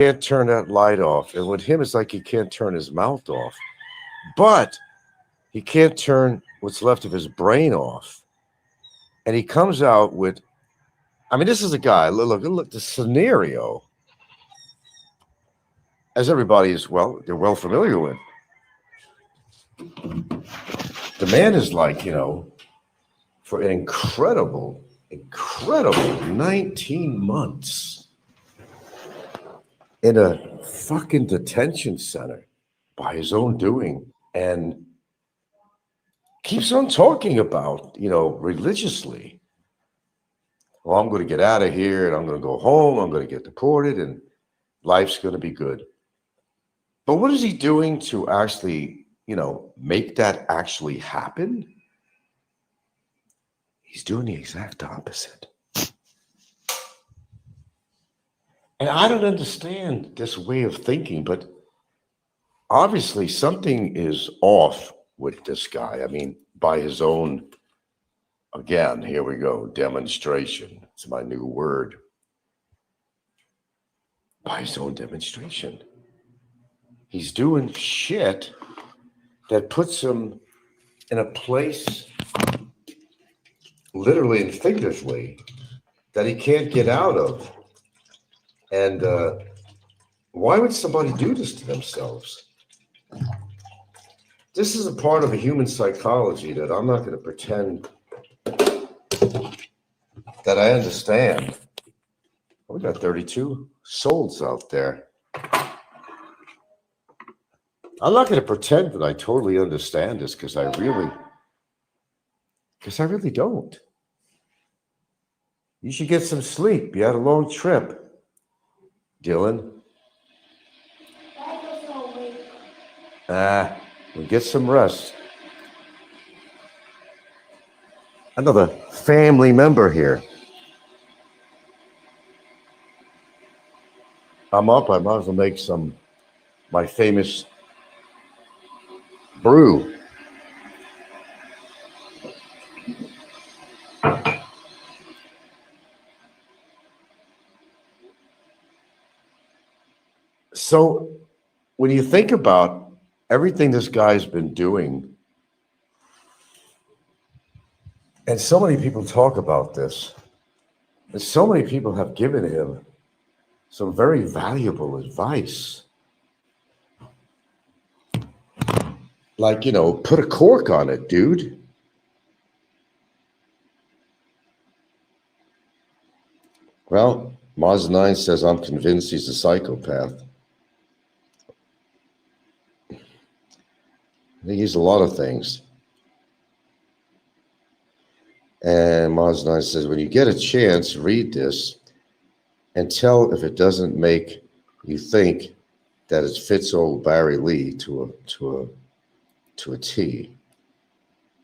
Can't turn that light off. And with him, it's like he can't turn his mouth off. But he can't turn what's left of his brain off. And he comes out with, I mean, this is a guy, look, the scenario, as everybody is, well, they're well familiar with. The man is like, for an incredible 19 months in a fucking detention center by his own doing, and keeps on talking about, religiously, well, I'm going to get out of here and I'm going to go home, I'm going to get deported and life's going to be good. But what is he doing to actually, make that actually happen? He's doing the exact opposite. And I don't understand this way of thinking, but obviously something is off with this guy. I mean, by his own, again, here we go, demonstration. It's my new word. By his own demonstration. He's doing shit that puts him in a place, literally and figuratively, that he can't get out of. And why would somebody do this to themselves? This is a part of a human psychology that I'm not going to pretend that I understand. We got 32 souls out there. I'm not going to pretend that I totally understand this because I really don't. You should get some sleep. You had a long trip, Dylan. We'll get some rest. Another family member here. I'm up. I might as well make my famous brew. So when you think about everything this guy's been doing, and so many people talk about this, and so many people have given him some very valuable advice. Like, put a cork on it, dude. Well, Maz 9 says, I'm convinced he's a psychopath. I think he's a lot of things. And Maz 9 says, when you get a chance, read this and tell if it doesn't make you think that it fits old Barry Lee to a T.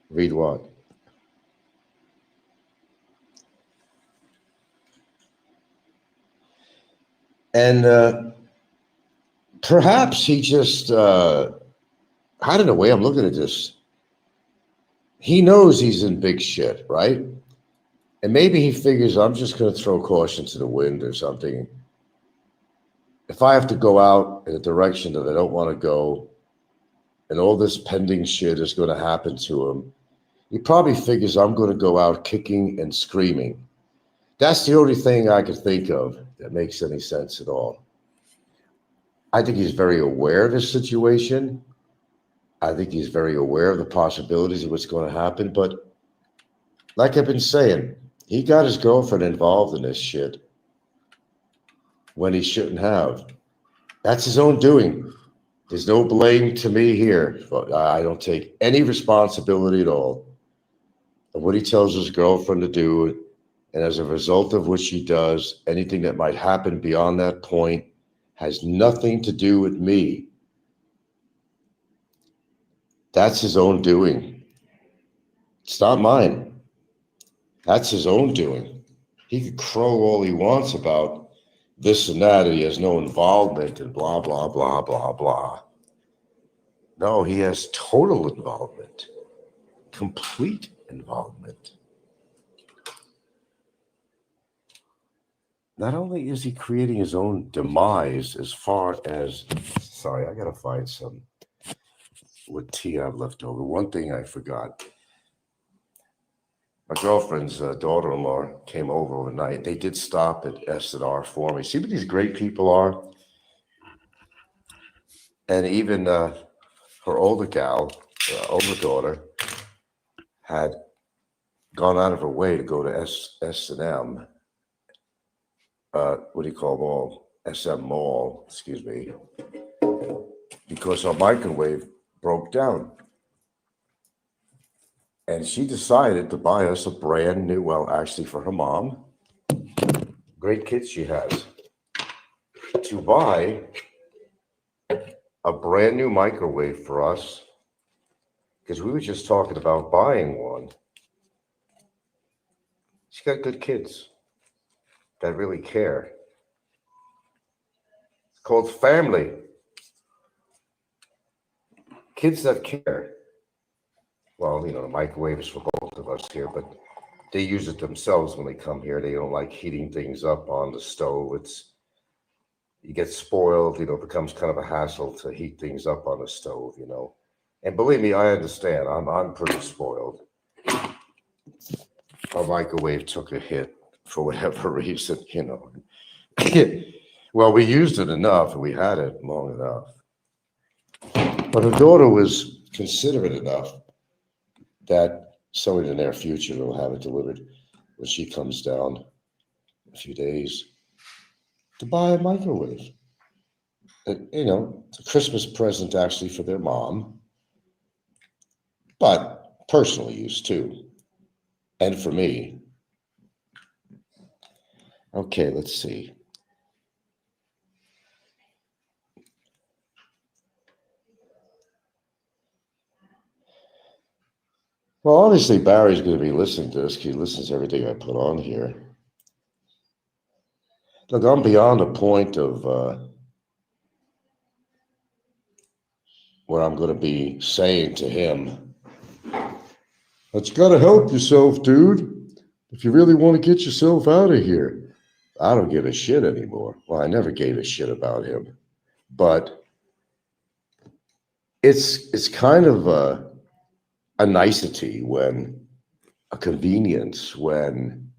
Read what? And perhaps he just, I don't know, the way I'm looking at this, he knows he's in big shit, right? And maybe he figures, I'm just going to throw caution to the wind or something. If I have to go out in a direction that I don't want to go, and all this pending shit is going to happen to him, he probably figures I'm going to go out kicking and screaming. That's the only thing I could think of that makes any sense at all. I think he's very aware of his situation. I think he's very aware of the possibilities of what's going to happen. But like I've been saying, he got his girlfriend involved in this shit when he shouldn't have. That's his own doing. There's no blame to me here. I don't take any responsibility at all of what he tells his girlfriend to do. And as a result of what she does, anything that might happen beyond that point has nothing to do with me. That's his own doing. It's not mine. That's his own doing. He could crow all he wants about this and that, and he has no involvement and blah, blah, blah, blah, blah. No, he has total involvement, complete involvement. not only is he creating his own demise as far as, sorry, I gotta find some what tea I've left over. One thing I forgot. My girlfriend's daughter-in-law came over overnight. They did stop at S&R for me. See what these great people are? And even her older gal, older daughter, had gone out of her way to go to S&M, what do you call mall? SM Mall, excuse me, because our microwave broke down. And she decided to buy us a brand new, well, actually for her mom, great kids she has, to buy a brand new microwave for us, because we were just talking about buying one. She's got good kids that really care. It's called family. Kids that care. Well, the microwave is for both of us here, but they use it themselves when they come here. They don't like heating things up on the stove. You get spoiled, it becomes kind of a hassle to heat things up on the stove. And believe me, I understand. I'm pretty spoiled. Our microwave took a hit for whatever reason. Well, we used it enough and we had it long enough. But her daughter was considerate enough that so in the near future will have it delivered when she comes down in a few days to buy a microwave. It's a Christmas present actually for their mom, but personal use too. And for me. Okay, let's see. Well, obviously Barry's going to be listening to this. He listens to everything I put on here. Look, I'm beyond the point of what I'm going to be saying to him. But you got to help yourself, dude. If you really want to get yourself out of here. I don't give a shit anymore. Well, I never gave a shit about him. But it's kind of a nicety a convenience when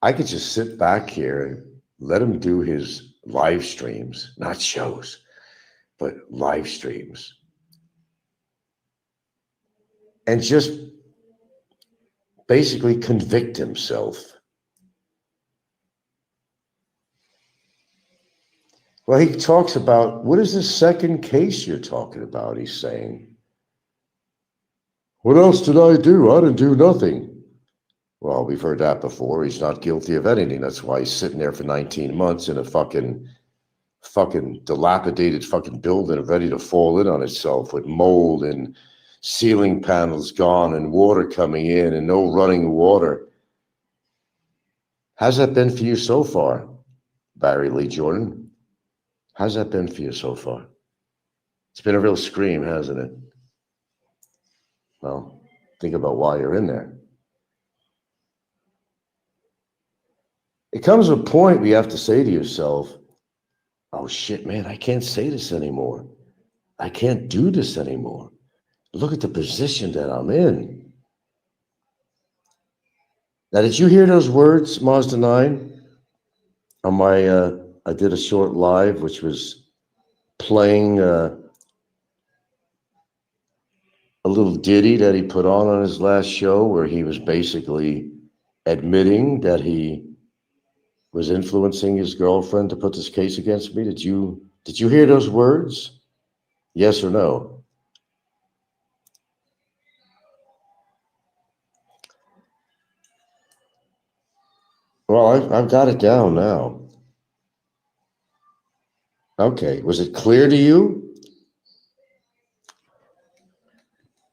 I could just sit back here and let him do his live streams, not shows, but live streams. And just basically convict himself. Well, he talks about, what is the second case you're talking about? He's saying, what else did I do? I didn't do nothing. Well, we've heard that before. He's not guilty of anything. That's why he's sitting there for 19 months in a fucking dilapidated fucking building ready to fall in on itself with mold and ceiling panels gone and water coming in and no running water. How's that been for you so far, Barry Lee Jordan? How's that been for you so far? It's been a real scream, hasn't it? Well, think about why you're in there. It comes to a point where you have to say to yourself, oh shit, man, I can't say this anymore. I can't do this anymore. Look at the position that I'm in. Now, did you hear those words, Mazda 9? On my, I did a short live, which was playing a little ditty that he put on his last show where he was basically admitting that he was influencing his girlfriend to put this case against me. Did you hear those words? Yes or no? Well, I've got it down now. Okay, was it clear to you?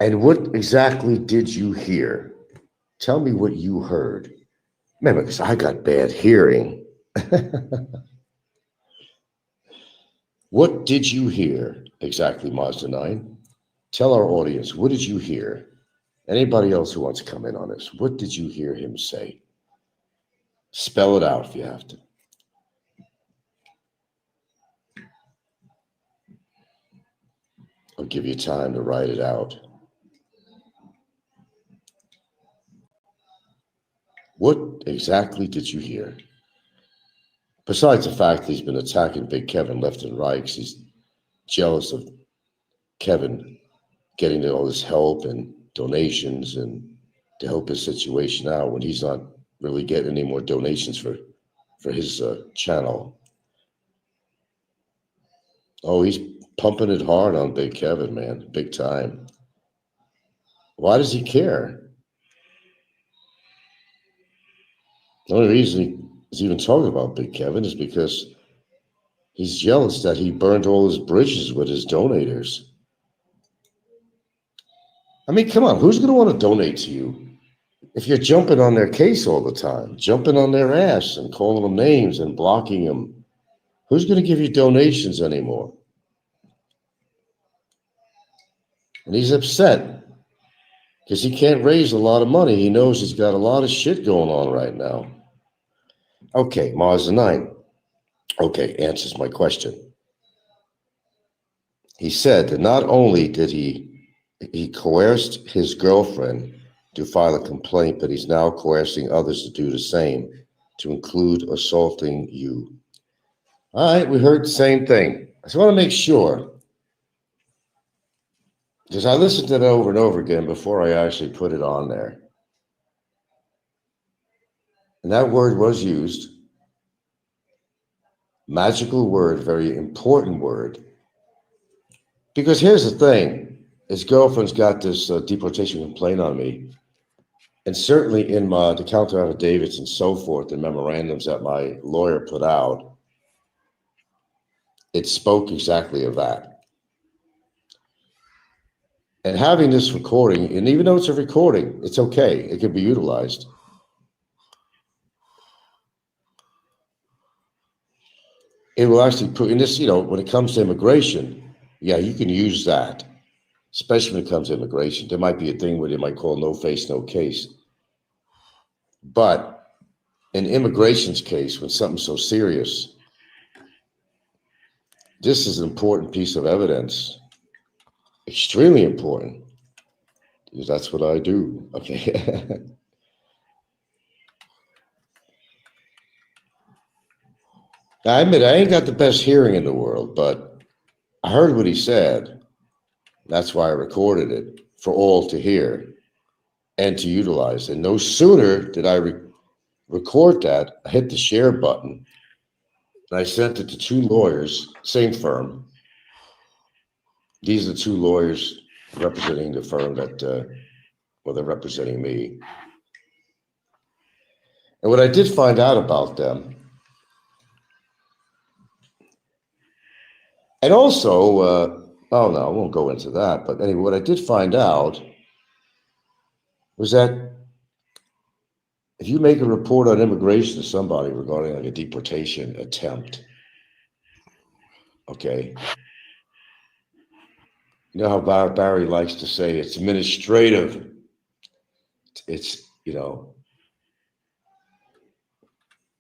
And what exactly did you hear? Tell me what you heard. Remember, because I got bad hearing. What did you hear exactly, Mazda 9? Tell our audience, what did you hear? Anybody else who wants to come in on this, what did you hear him say? Spell it out if you have to. I'll give you time to write it out. What exactly did you hear? Besides the fact that he's been attacking Big Kevin left and right, 'cause he's jealous of Kevin getting all this help and donations and to help his situation out when he's not really getting any more donations for his channel. Oh, he's pumping it hard on Big Kevin, man, big time. Why does he care? The only reason he's even talking about Big Kevin is because he's jealous that he burned all his bridges with his donators. I mean, come on, who's going to want to donate to you if you're jumping on their case all the time, jumping on their ass and calling them names and blocking them? Who's going to give you donations anymore? And he's upset because he can't raise a lot of money. He knows he's got a lot of shit going on right now. Okay, Mars the Nine. Okay, answers my question. He said that not only did he coerced his girlfriend to file a complaint, but he's now coercing others to do the same, to include assaulting you. All right, we heard the same thing. I just want to make sure, because I listened to it over and over again before I actually put it on there. And that word was used. Magical word, very important word. Because here's the thing, his girlfriend's got this deportation complaint on me. And certainly in the counter affidavits and so forth, the memorandums that my lawyer put out, it spoke exactly of that. And having this recording, and even though it's a recording, it's okay. It can be utilized. It will actually put in this, when it comes to immigration, yeah, you can use that, especially when it comes to immigration. There might be a thing where they might call no face, no case. But in immigration's case, when something's so serious, this is an important piece of evidence, extremely important, because that's what I do. Okay. I admit I ain't got the best hearing in the world, but I heard what he said. That's why I recorded it for all to hear and to utilize. And no sooner did I record that, I hit the share button, and I sent it to two lawyers, same firm. These are the two lawyers representing the firm that, they're representing me. And what I did find out about them, and also, oh no, I won't go into that, but anyway, what I did find out was that if you make a report on immigration to somebody regarding like a deportation attempt, okay, you know how Barry likes to say it's administrative. It's,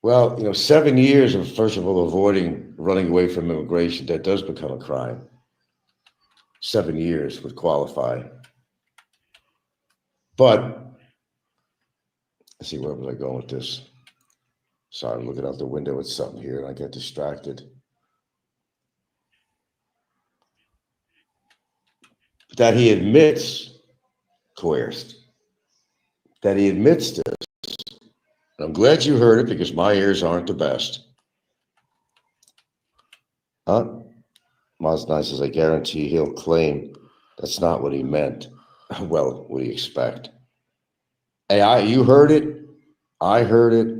well, 7 years of, first of all, avoiding running away from immigration, that does become a crime. 7 years would qualify. But, let's see, where was I going with this? Sorry, I'm looking out the window at something here and I get distracted. That he admits coerced. That he admits this. I'm glad you heard it because my ears aren't the best. Huh? Mazda says, I guarantee he'll claim that's not what he meant. Well, what do you expect? Hey, you heard it. I heard it.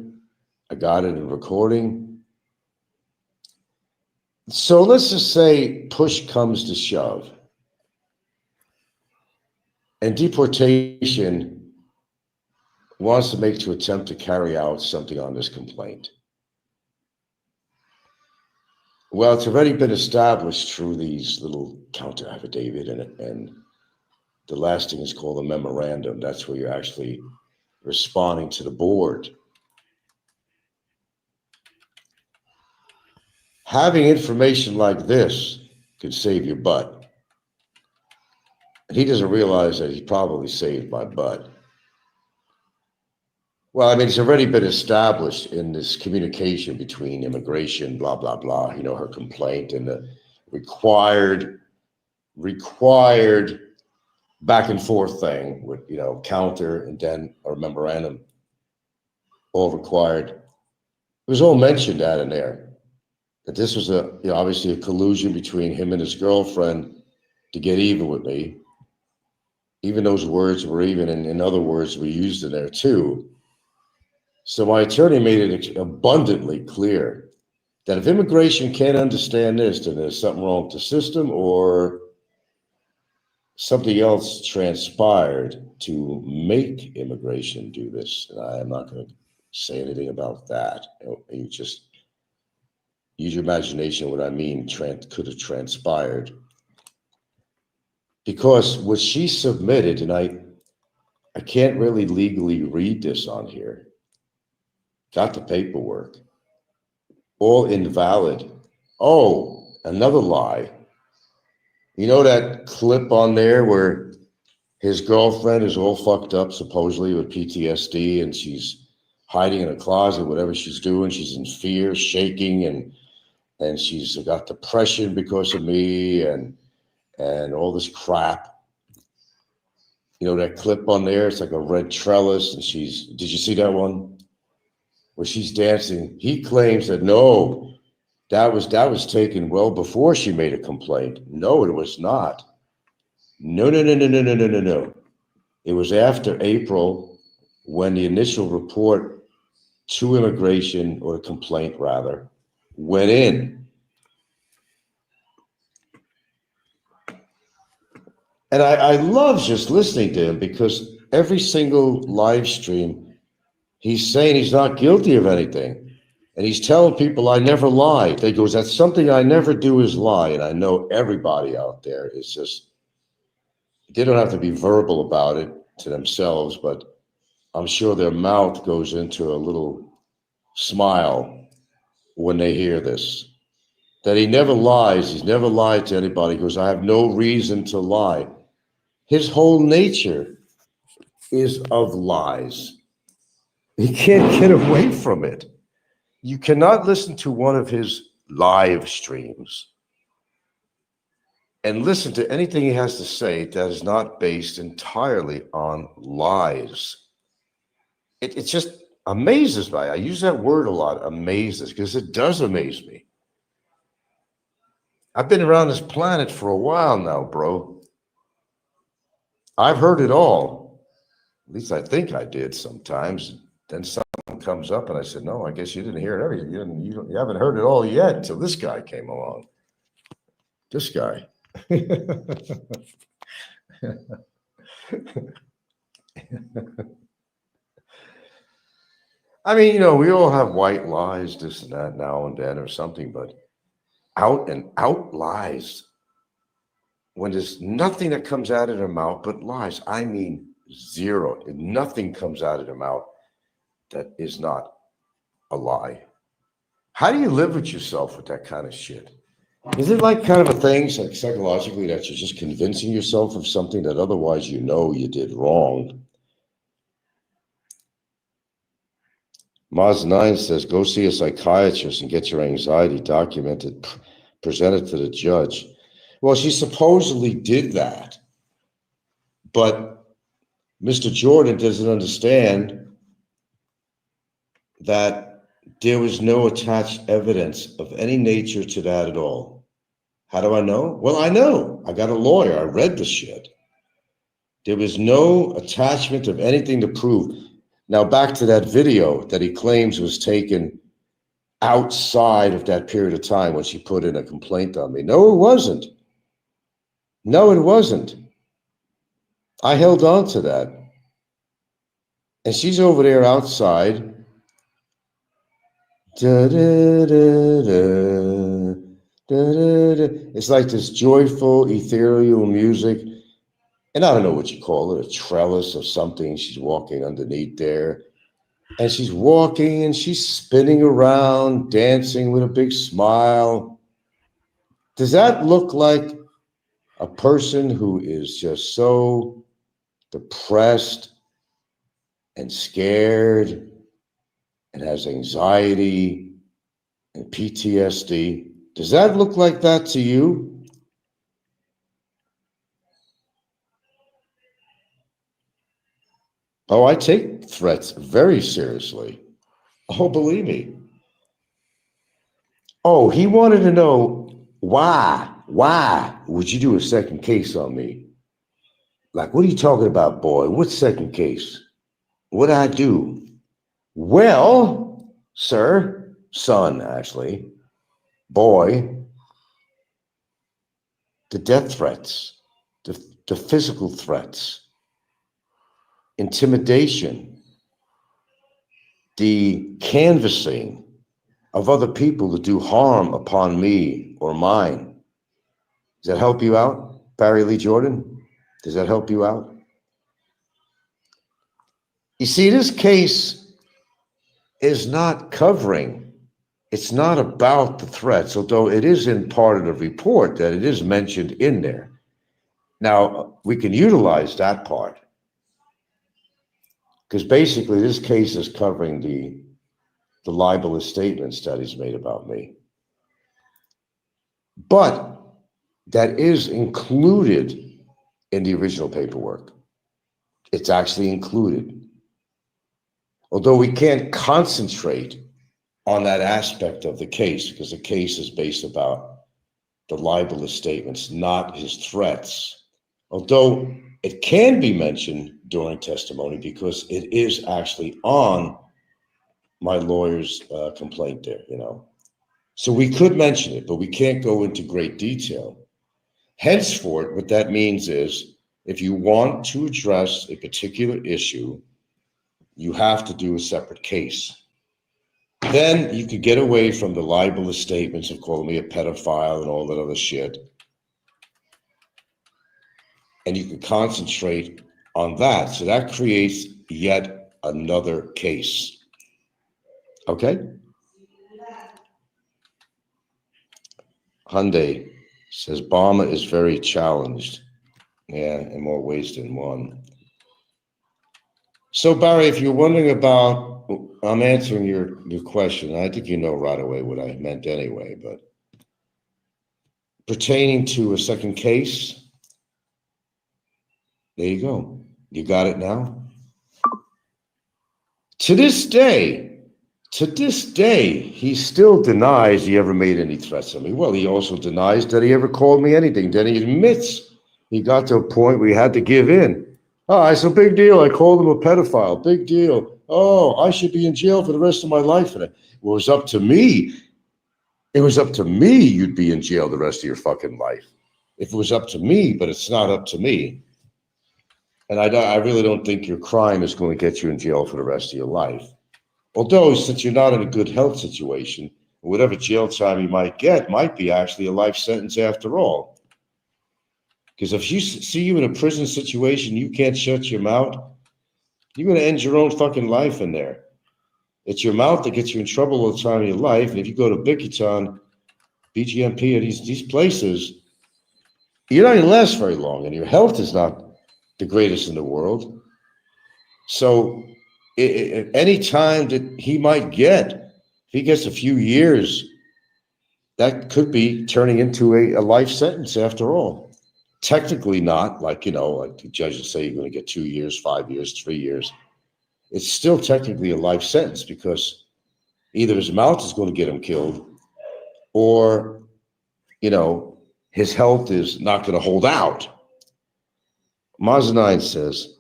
I got it in recording. So let's just say push comes to shove. And deportation wants to make to attempt to carry out something on this complaint. Well, it's already been established through these little counter affidavit and the last thing is called a memorandum. That's where you're actually responding to the board. Having information like this could save your butt. And he doesn't realize that he probably saved my butt. Well, I mean, it's already been established in this communication between immigration, blah, blah, blah, her complaint and the required back and forth thing with, counter and then a memorandum, all required. It was all mentioned out in there that this was obviously a collusion between him and his girlfriend to get even with me. Even those words were even in other words were used in there too. So my attorney made it abundantly clear that if immigration can't understand this, then there's something wrong with the system or something else transpired to make immigration do this. And I am not going to say anything about that. You just use your imagination what I mean could have transpired. Because what she submitted, and I can't really legally read this on here, got the paperwork, all invalid. Oh, another lie. You know that clip on there where his girlfriend is all fucked up, supposedly with PTSD, and she's hiding in a closet, whatever she's doing, she's in fear, shaking, and she's got depression because of me and all this crap. You know that clip on there? It's like a red trellis, and did you see that one? Where she's dancing. He claims that no, that was taken well before she made a complaint. No, it was not. No. It was after April when the initial report to immigration, or complaint rather, went in. And I love just listening to him because every single live stream, he's saying he's not guilty of anything. And he's telling people, I never lied. He goes, that's something I never do is lie. And I know everybody out there is just, they don't have to be verbal about it to themselves, but I'm sure their mouth goes into a little smile when they hear this. That he never lies. He's never lied to anybody. He goes, I have no reason to lie. His whole nature is of lies. He can't get away from it. You cannot listen to one of his live streams and listen to anything he has to say that is not based entirely on lies. It just amazes me. I use that word a lot, amazes, because it does amaze me. I've been around this planet for a while now, bro. I've heard it all. At least I think I did sometimes. Then something comes up and I said, no, I guess you didn't hear it everything. You haven't heard it all yet until this guy came along. This guy. I mean, we all have white lies, this and that now and then or something, but out and out lies. When there's nothing that comes out of their mouth but lies. I mean, zero. Nothing comes out of their mouth that is not a lie. How do you live with yourself with that kind of shit? Is it like kind of a thing, like psychologically, that you're just convincing yourself of something that otherwise you did wrong? Maz9 says, go see a psychiatrist and get your anxiety documented, presented to the judge. Well, she supposedly did that. But Mr. Jordan doesn't understand that there was no attached evidence of any nature to that at all. How do I know? Well, I know. I got a lawyer. I read the shit. There was no attachment of anything to prove. Now, back to that video that he claims was taken outside of that period of time when she put in a complaint on me. No, it wasn't. No, it wasn't. I held on to that. And she's over there outside. Da, da, da, da, da, da, da. It's like this joyful, ethereal music. And I don't know what you call it, a trellis or something. She's walking underneath there. And she's walking and she's spinning around, dancing with a big smile. Does that look like a person who is just so depressed and scared and has anxiety and PTSD. Does that look like that to you? Oh, I take threats very seriously. Oh, believe me. Oh, he wanted to know why? Why would you do a second case on me? Like, what are you talking about, boy? What second case? What'd I do? Well, sir, son, actually, boy, the death threats, the physical threats, intimidation, the canvassing of other people to do harm upon me or mine. Does that help you out, Barry Lee Jordan? Does that help you out? You see, this case is not covering, it's not about the threats, although it is in part of the report that it is mentioned in there. Now, we can utilize that part because basically this case is covering the libelous statements that he's made about me. But that is included in the original paperwork. It's actually included. Although we can't concentrate on that aspect of the case because the case is based about the libelous statements, not his threats. Although it can be mentioned during testimony because it is actually on my lawyer's complaint there, you know. So we could mention it, but we can't go into great detail. Henceforth, what that means is if you want to address a particular issue, you have to do a separate case. Then you could get away from the libelous statements of calling me a pedophile and all that other shit. And you can concentrate on that. So that creates yet another case. Okay? Hyundai says Obama is very challenged. Yeah, in more ways than one. So Barry, if you're wondering about, I'm answering your question. I think you know right away what I meant anyway, but pertaining to a second case, there you go. You got it now? To this day, he still denies he ever made any threats on me. Well, he also denies that he ever called me anything. Then he admits he got to a point where he had to give in. Oh, it's a big deal. I called him a pedophile. Big deal. Oh, I should be in jail for the rest of my life for that. Well, it was up to me. It was up to me you'd be in jail the rest of your fucking life. If it was up to me, but it's not up to me. And I really don't think your crime is going to get you in jail for the rest of your life. Although, since you're not in a good health situation, whatever jail time you might get might be actually a life sentence after all. Because if you see you in a prison situation, you can't shut your mouth, you're going to end your own fucking life in there. It's your mouth that gets you in trouble all the time in your life. And if you go to Bickerton, BGMP, or these places, you're not going to last very long, and your health is not the greatest in the world. So any time that he might get, if he gets a few years, that could be turning into a life sentence after all. Technically not, like the judges say you're going to get 2 years, 5 years, 3 years. It's still technically a life sentence because either his mouth is going to get him killed or, his health is not going to hold out. Maz9 says,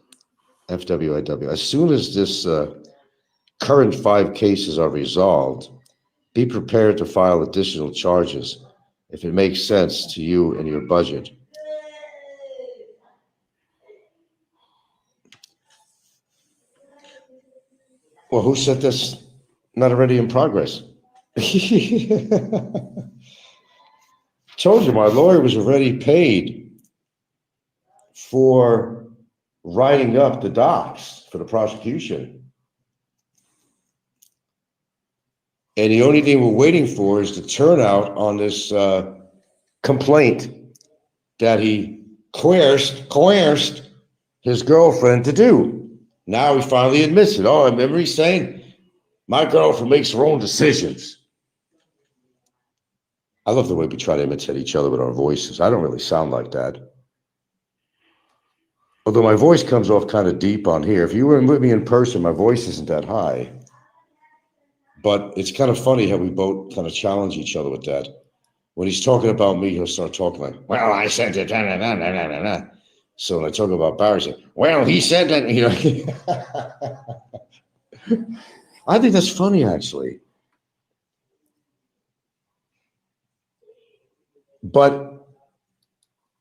FWIW, as soon as this current 5 cases are resolved, be prepared to file additional charges if it makes sense to you and your budget. Well, who said this not already in progress? Told you my lawyer was already paid for writing up the docs for the prosecution. And the only thing we're waiting for is the turnout on this complaint. that he coerced his girlfriend to do. Now he finally admits it. Oh, I remember he's saying, my girlfriend makes her own decisions. I love the way we try to imitate each other with our voices. I don't really sound like that. Although my voice comes off kind of deep on here. If you were with me in person, my voice isn't that high. But it's kind of funny how we both kind of challenge each other with that. When he's talking about me, he'll start talking like, well, I said it. Nah, nah, nah, nah, nah, nah. So when I talk about Barry, say, well, he said that, you know. I think that's funny, actually. But,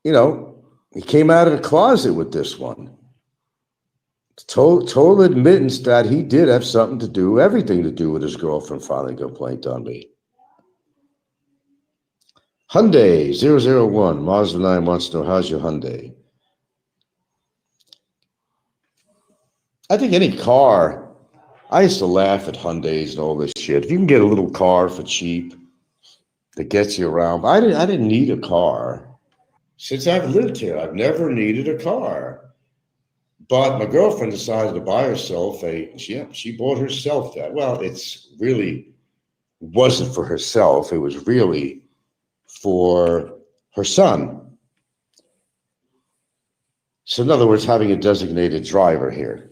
you know, he came out of the closet with this one. Total admittance that he did have something to do, everything to do with his girlfriend filing a complaint on me. Hyundai 001, Mazda 9 wants to know, how's your Hyundai? I think any car, I used to laugh at Hyundais and all this shit. If you can get a little car for cheap that gets you around, I didn't need a car. Since I've lived here, I've never needed a car. But my girlfriend decided to buy herself she bought herself that. Well, it's really wasn't for herself. It was really for her son. So in other words, having a designated driver here.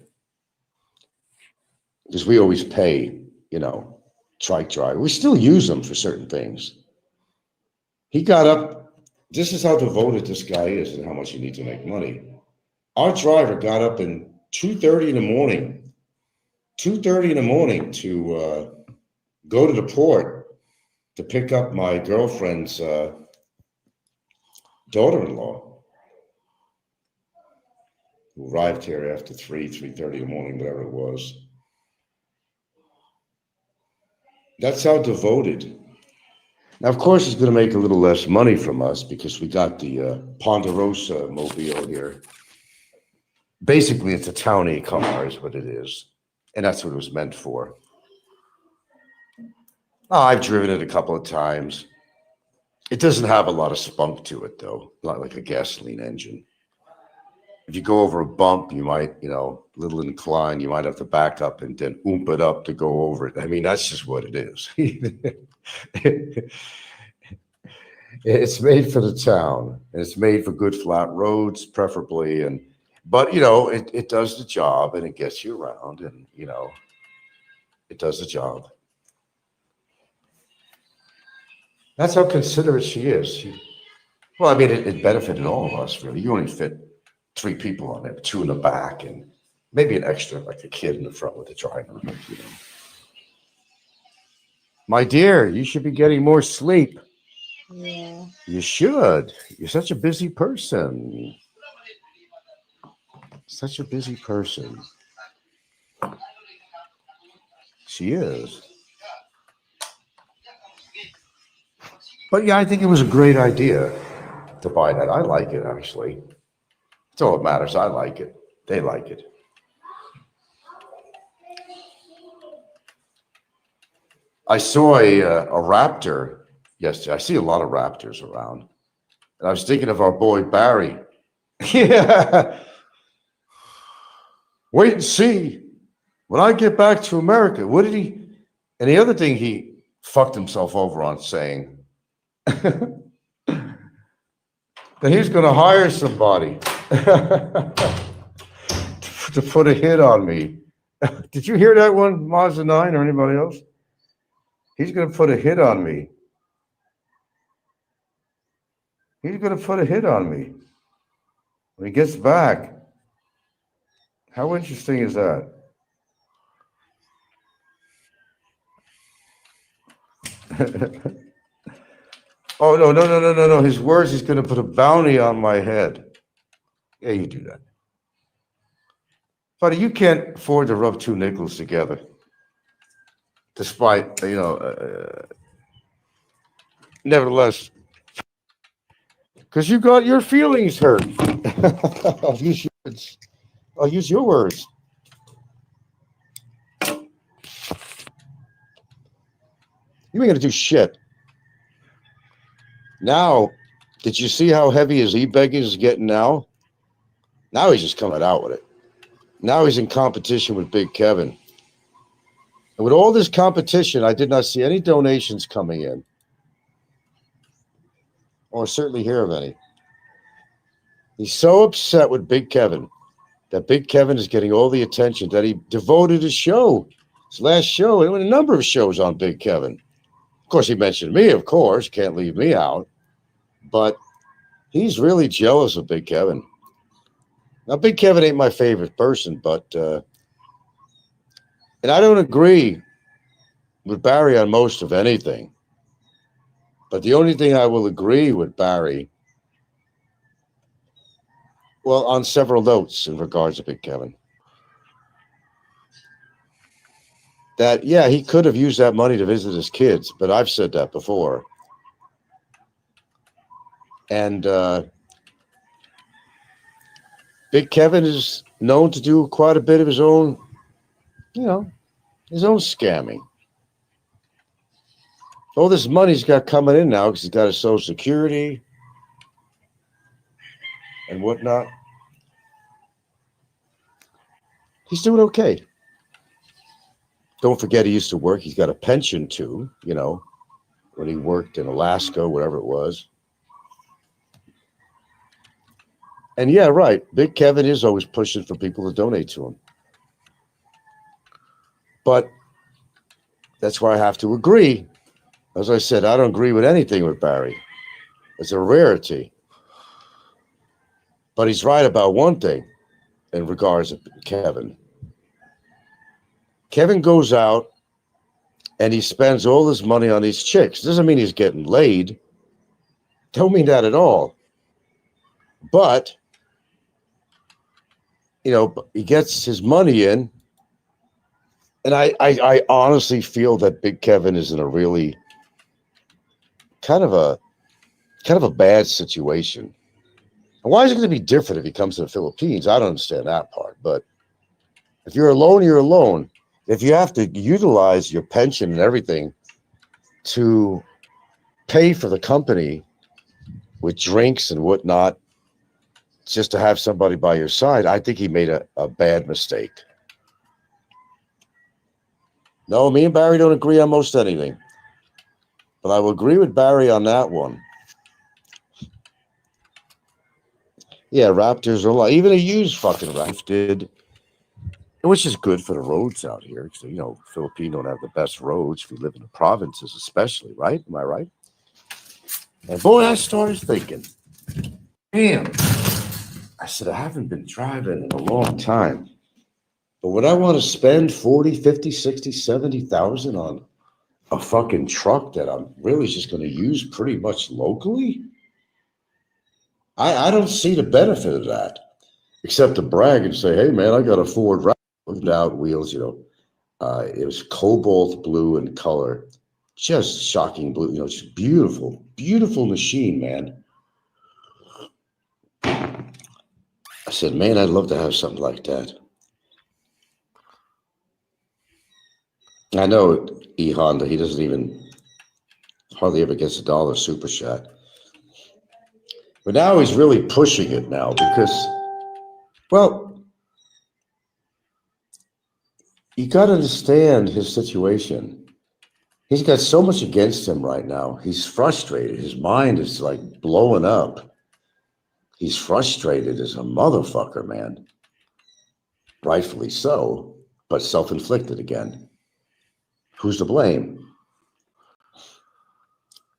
Because we always pay, you know, trike driver. We still use them for certain things. He got up. This is how devoted this guy is and how much he needs to make money. Our driver got up in 2:30 in the morning, 2:30 in the morning to go to the port to pick up my girlfriend's daughter-in-law, who arrived here after 3:30 in the morning, whatever it was. That's how devoted. Now, of course, he's going to make a little less money from us because we got the Ponderosa mobile here. Basically, it's a townie car is what it is. And that's what it was meant for. Oh, I've driven it a couple of times. It doesn't have a lot of spunk to it, though, not like a gasoline engine. If you go over a bump, you might, you know, little incline, you might have to back up and then oomp it up to go over it. I mean, that's just what it is. It's made for the town, and it's made for good flat roads, preferably. But you know, it does the job, and it gets you around, and you know, it does the job. That's how considerate she is. Well, I mean, it benefited all of us, really. You only fit 3 people on it, 2 in the back, and maybe an extra, like a kid in the front with the driver. You know. My dear, you should be getting more sleep. Yeah. You should. You're such a busy person. Such a busy person. She is. But yeah, I think it was a great idea to buy that. I like it, actually. That's all that matters. I like it. They like it. I saw a raptor yesterday. I see a lot of raptors around. And I was thinking of our boy Barry. Yeah. Wait and see. When I get back to America, what did he? And the other thing he fucked himself over on saying that he's going to hire somebody to put a hit on me. Did you hear that one, Mazda 9 or anybody else? He's going to put a hit on me. He's going to put a hit on me when he gets back. How interesting is that? Oh, no, no, no, no, no, no. His words, he's going to put a bounty on my head. Yeah, you do that. Buddy, you can't afford to rub 2 nickels together. Despite, you know, nevertheless, because you got your feelings hurt. I'll use your words. I'll use your words. You ain't gonna do shit. Now, Did you see how heavy his e-begging is getting now? Now he's just coming out with it. Now he's in competition with Big Kevin. And with all this competition, I did not see any donations coming in, or certainly hear of any. He's so upset with Big Kevin that Big Kevin is getting all the attention that he devoted his show, his last show, and a number of shows on Big Kevin. Of course, he mentioned me, of course, can't leave me out. But he's really jealous of Big Kevin. Now, Big Kevin ain't my favorite person, but, and I don't agree with Barry on most of anything. But the only thing I will agree with Barry, well, on several notes in regards to Big Kevin, that, yeah, he could have used that money to visit his kids, but I've said that before. And Big Kevin is known to do quite a bit of his own, his own scamming. All this money he's got coming in now because he's got his Social Security and whatnot. He's doing okay. Don't forget he used to work. He's got a pension too, when he worked in Alaska, whatever it was. And yeah, right. Big Kevin is always pushing for people to donate to him. But that's where I have to agree. As I said, I don't agree with anything with Barry. It's a rarity. But he's right about one thing in regards to Kevin. Kevin goes out and he spends all his money on these chicks. Doesn't mean he's getting laid. Don't mean that at all. But, he gets his money in. And I honestly feel that Big Kevin is in a really kind of a bad situation. And why is it going to be different if he comes to the Philippines? I don't understand that part. But if you're alone, you're alone. If you have to utilize your pension and everything to pay for the company with drinks and whatnot, just to have somebody by your side, I think he made a bad mistake. No, me and Barry don't agree on most anything. But I will agree with Barry on that one. Yeah, Raptors are a lot. Even a used fucking Raft did, which is good for the roads out here. So, Philippines don't have the best roads if you live in the provinces, especially, right? Am I right? And boy, I started thinking, damn. I said, I haven't been driving in a long time. But would I want to spend 40, 50, 60, 70,000 on a fucking truck that I'm really just going to use pretty much locally? I don't see the benefit of that, except to brag and say, hey, man, I got a Ford Raptor without wheels, it was cobalt blue in color, just shocking blue, just beautiful, beautiful machine, man. I said, man, I'd love to have something like that. I know E-Honda, he doesn't even hardly ever gets $1 super chat. But now he's really pushing it now because, well, you got to understand his situation. He's got so much against him right now. He's frustrated. His mind is like blowing up. He's frustrated as a motherfucker, man. Rightfully so, but self-inflicted again. Who's to blame?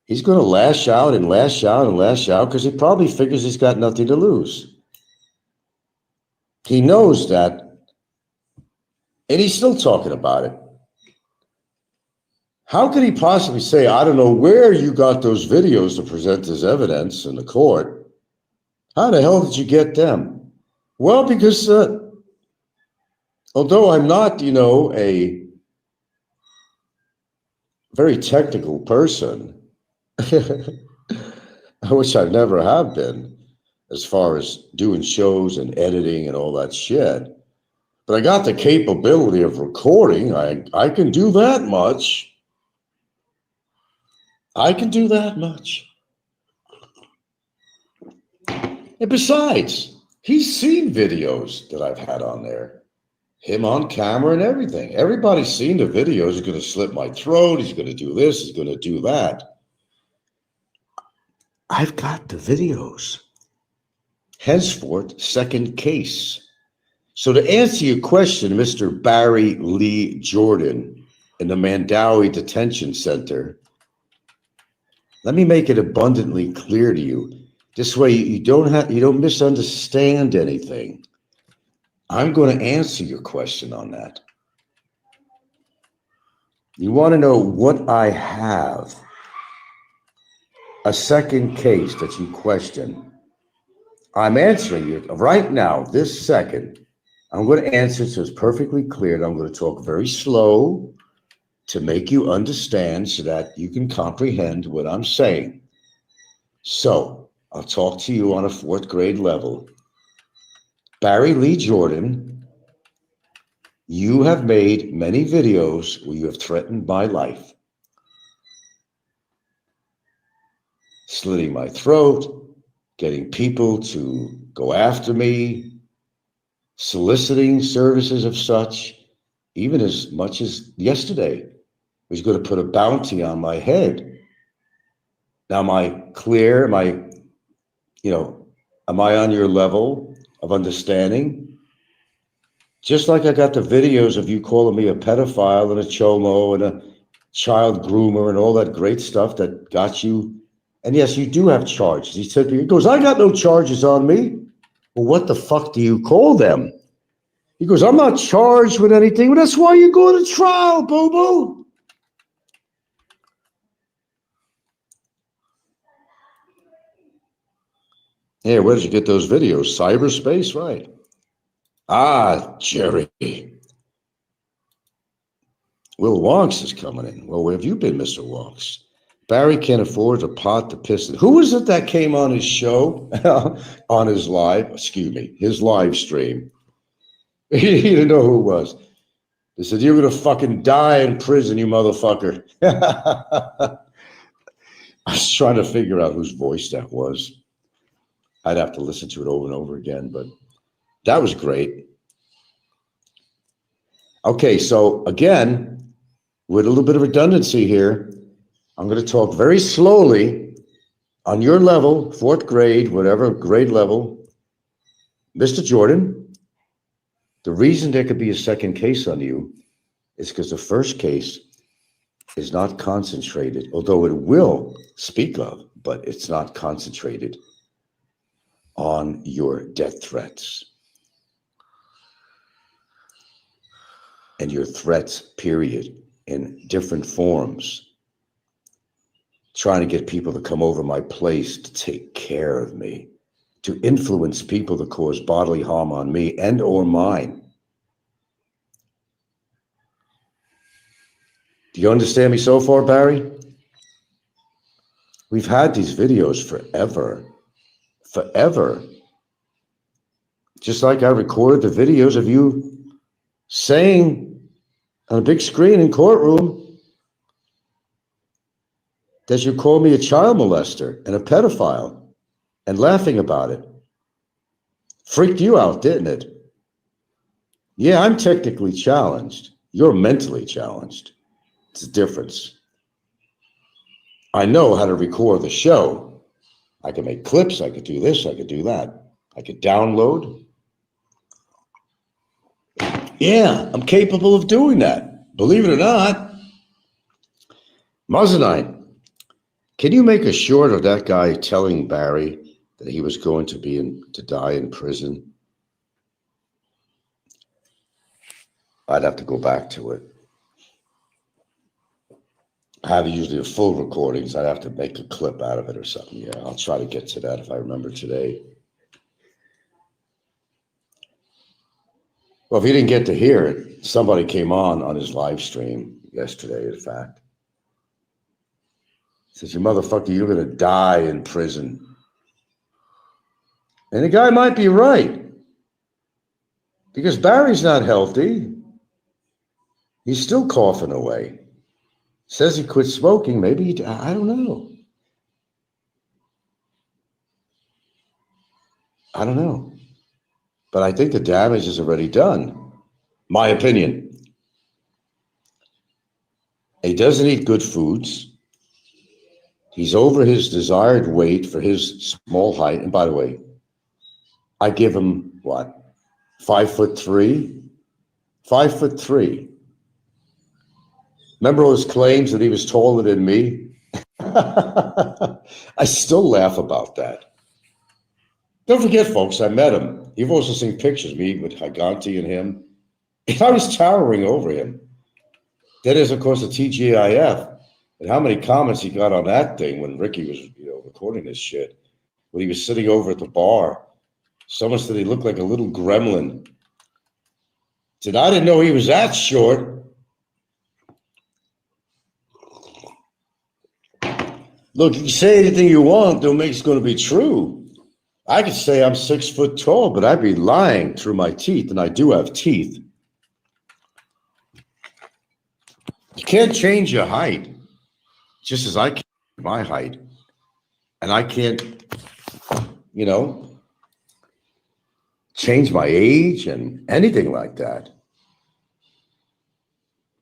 He's going to lash out and lash out and lash out because he probably figures he's got nothing to lose. He knows that, and he's still talking about it. How could he possibly say, I don't know where you got those videos to present as evidence in the court? How the hell did you get them? Well, because although I'm not, a very technical person, which I never have been, as far as doing shows and editing and all that shit. But I got the capability of recording. I can do that much. I can do that much. And besides, he's seen videos that I've had on there. Him on camera and everything. Everybody's seen the videos. He's going to slit my throat. He's going to do this. He's going to do that. I've got the videos. Henceforth, second case. So to answer your question, Mr. Barry Lee Jordan in the Mandawi Detention Center, let me make it abundantly clear to you. This way you don't misunderstand anything. I'm going to answer your question on that. You want to know what I have? A second case that you question. I'm answering you right now, this second. I'm going to answer so it's perfectly clear, and I'm going to talk very slow to make you understand so that you can comprehend what I'm saying. So I'll talk to you on a 4th grade level. Barry Lee Jordan, you have made many videos where you have threatened my life. Slitting my throat, getting people to go after me, soliciting services of such, even as much as yesterday. He's going to put a bounty on my head. Now, am I clear? Am I on your level of understanding? Just like I got the videos of you calling me a pedophile and a cholo and a child groomer and all that great stuff that got you. And yes, you do have charges. He goes, I got no charges on me. Well, what the fuck do you call them? He goes, I'm not charged with anything. Well, that's why you go to trial, boo-boo. Yeah, where did you get those videos? Cyberspace, right? Ah, Jerry. Will Wonks is coming in. Well, where have you been, Mr. Wonks? Barry can't afford a pot to piss in. Who was it that came on his show, on his his live stream? He didn't know who it was. They said, you're going to fucking die in prison, you motherfucker. I was trying to figure out whose voice that was. I'd have to listen to it over and over again, but that was great. Okay, so again, with a little bit of redundancy here, I'm going to talk very slowly on your level, 4th grade, whatever grade level. Mr. Jordan, the reason there could be a second case on you is because the first case is not concentrated, although it will speak of, but it's not concentrated on your death threats and your threats, period, in different forms. Trying to get people to come over my place to take care of me, to influence people to cause bodily harm on me and or mine. Do you understand me so far, Barry? We've had these videos forever. Just like I recorded the videos of you saying on a big screen in courtroom that you called me a child molester and a pedophile and laughing about it. Freaked you out, didn't it? Yeah, I'm technically challenged. You're mentally challenged. It's a difference. I know how to record the show. I can make clips. I could do this. I could do that. I could download. Yeah, I'm capable of doing that. Believe it or not. Muzzanite, can you make a short of that guy telling Barry that he was going to die in prison? I'd have to go back to it. I have usually a full recordings. I'd have to make a clip out of it or something. Yeah, I'll try to get to that if I remember today. Well, if you didn't get to hear it, somebody came on his live stream yesterday, in fact. Says, you motherfucker, you're going to die in prison. And the guy might be right. Because Barry's not healthy. He's still coughing away. Says he quit smoking. Maybe I don't know. I don't know. But I think the damage is already done. My opinion. He doesn't eat good foods. He's over his desired weight for his small height. And by the way, I give him what? 5'3"? 5'3". Remember those claims that he was taller than me? I still laugh about that. Don't forget, folks, I met him. You've also seen pictures of me with Higanti and him. I was towering over him. Then there's, of course, the TGIF. And how many comments he got on that thing when Ricky was, recording this shit. When he was sitting over at the bar. Someone said he looked like a little gremlin. Said, I didn't know he was that short. Look, you can say anything you want, don't make it's going to be true. I could say I'm 6 foot tall, but I'd be lying through my teeth, and I do have teeth. You can't change your height, just as I can't change my height. And I can't, change my age and anything like that.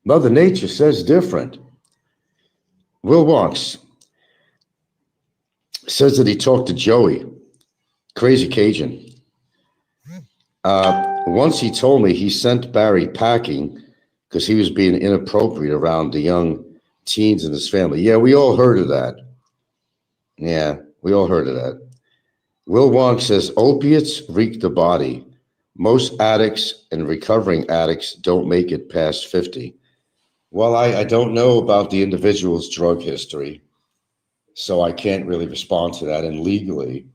Mother Nature says different. Will Walks says that he talked to Joey, Crazy Cajun. Once he told me he sent Barry packing because he was being inappropriate around the young teens in his family. Yeah, we all heard of that. Yeah, we all heard of that. Will Wonk says opiates wreak the body. Most addicts and recovering addicts don't make it past 50. Well, I don't know about the individual's drug history, so I can't really respond to that. And legally,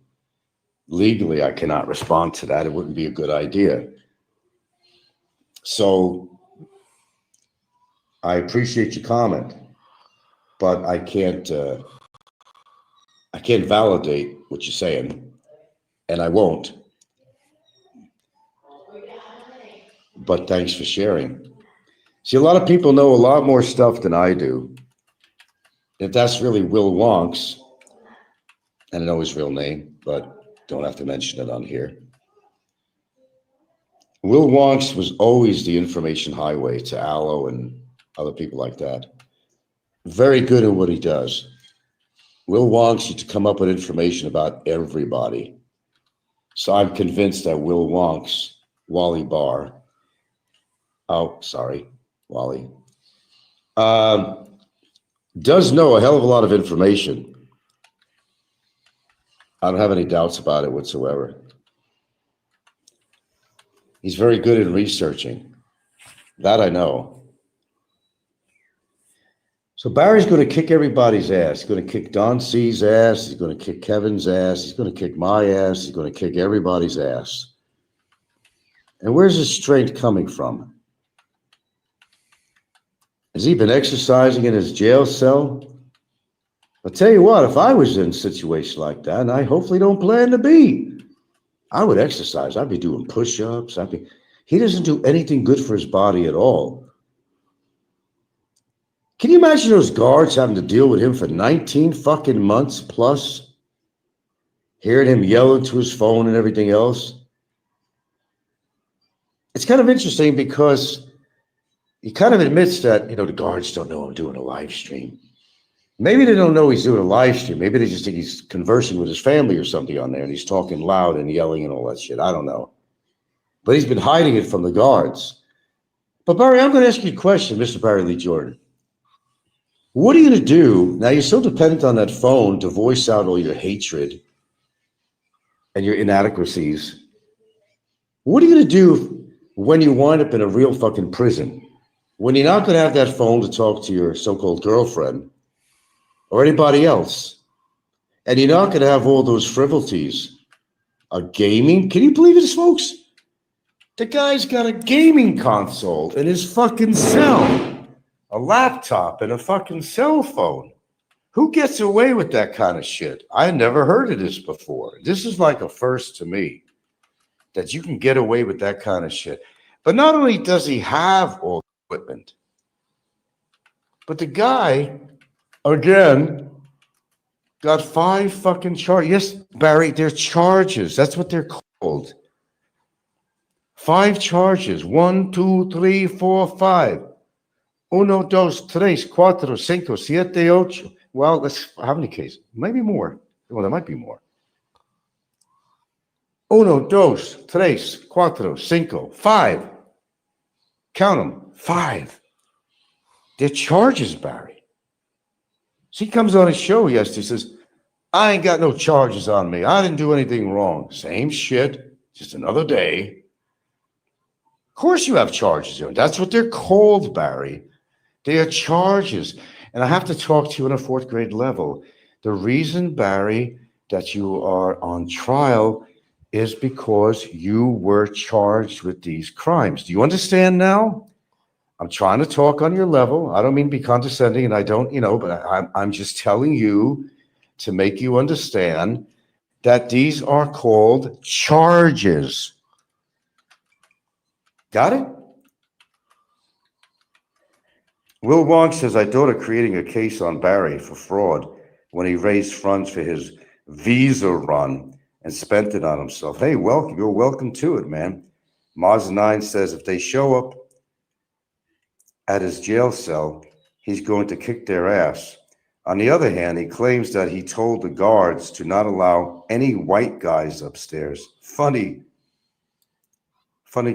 I cannot respond to that. It wouldn't be a good idea. So I appreciate your comment, but I can't validate what you're saying, and I won't. But thanks for sharing. See, a lot of people know a lot more stuff than I do. If that's really Will Wonks, and I know his real name, but don't have to mention it on here. Will Wonks was always the information highway to Aloe and other people like that. Very good at what he does. Will Wonks used to come up with information about everybody. So I'm convinced that Will Wonks, Wally Barr, Wally, does know a hell of a lot of information. I don't have any doubts about it whatsoever. He's very good at researching. That I know. So Barry's going to kick everybody's ass. He's going to kick Don C's ass. He's going to kick Kevin's ass. He's going to kick my ass. He's going to kick everybody's ass. And where's his strength coming from? Has he been exercising in his jail cell? I'll tell you what, if I was in a situation like that, and I hopefully don't plan to be, I would exercise. I'd be doing push-ups. He doesn't do anything good for his body at all. Can you imagine those guards having to deal with him for 19 fucking months plus? Hearing him yell into his phone and everything else? It's kind of interesting because he kind of admits that, the guards don't know I'm doing a live stream. Maybe they don't know he's doing a live stream. Maybe they just think he's conversing with his family or something on there and he's talking loud and yelling and all that shit. I don't know. But he's been hiding it from the guards. But Barry, I'm going to ask you a question, Mr. Barry Lee Jordan. What are you going to do? Now, you're so dependent on that phone to voice out all your hatred and your inadequacies. What are you going to do when you wind up in a real fucking prison? When you're not going to have that phone to talk to your so-called girlfriend or anybody else, and you're not going to have all those frivolities of gaming. Can you believe this, folks? The guy's got a gaming console in his fucking cell. A laptop and a fucking cell phone. Who gets away with that kind of shit? I never heard of this before. This is like a first to me, that you can get away with that kind of shit. But not only does he have all the equipment, but the guy, again, got 5 fucking charges. Yes, Barry, they're charges. That's what they're called. Old. 5 charges. 1, 2, 3, 4, 5. Uno, dos, tres, cuatro, cinco, siete, ocho. Well, that's how many cases? Maybe more. Well, there might be more. Uno, dos, tres, cuatro, cinco, 5. Count them. 5. They're charges, Barry. So he comes on his show yesterday. He says, I ain't got no charges on me. I didn't do anything wrong. Same shit, just another day. Of course you have charges. That's what they're called, Barry. They are charges. And I have to talk to you on a 4th grade level. The reason, Barry, that you are on trial is because you were charged with these crimes. Do you understand now? I'm trying to talk on your level. I don't mean to be condescending, and I don't, but I'm just telling you to make you understand that these are called charges. Got it? Will Wong says, I thought of creating a case on Barry for fraud when he raised funds for his visa run and spent it on himself. Hey, welcome. You're welcome to it, man. Maz9 says if they show up at his jail cell, he's going to kick their ass. On the other hand, he claims that he told the guards to not allow any white guys upstairs. Funny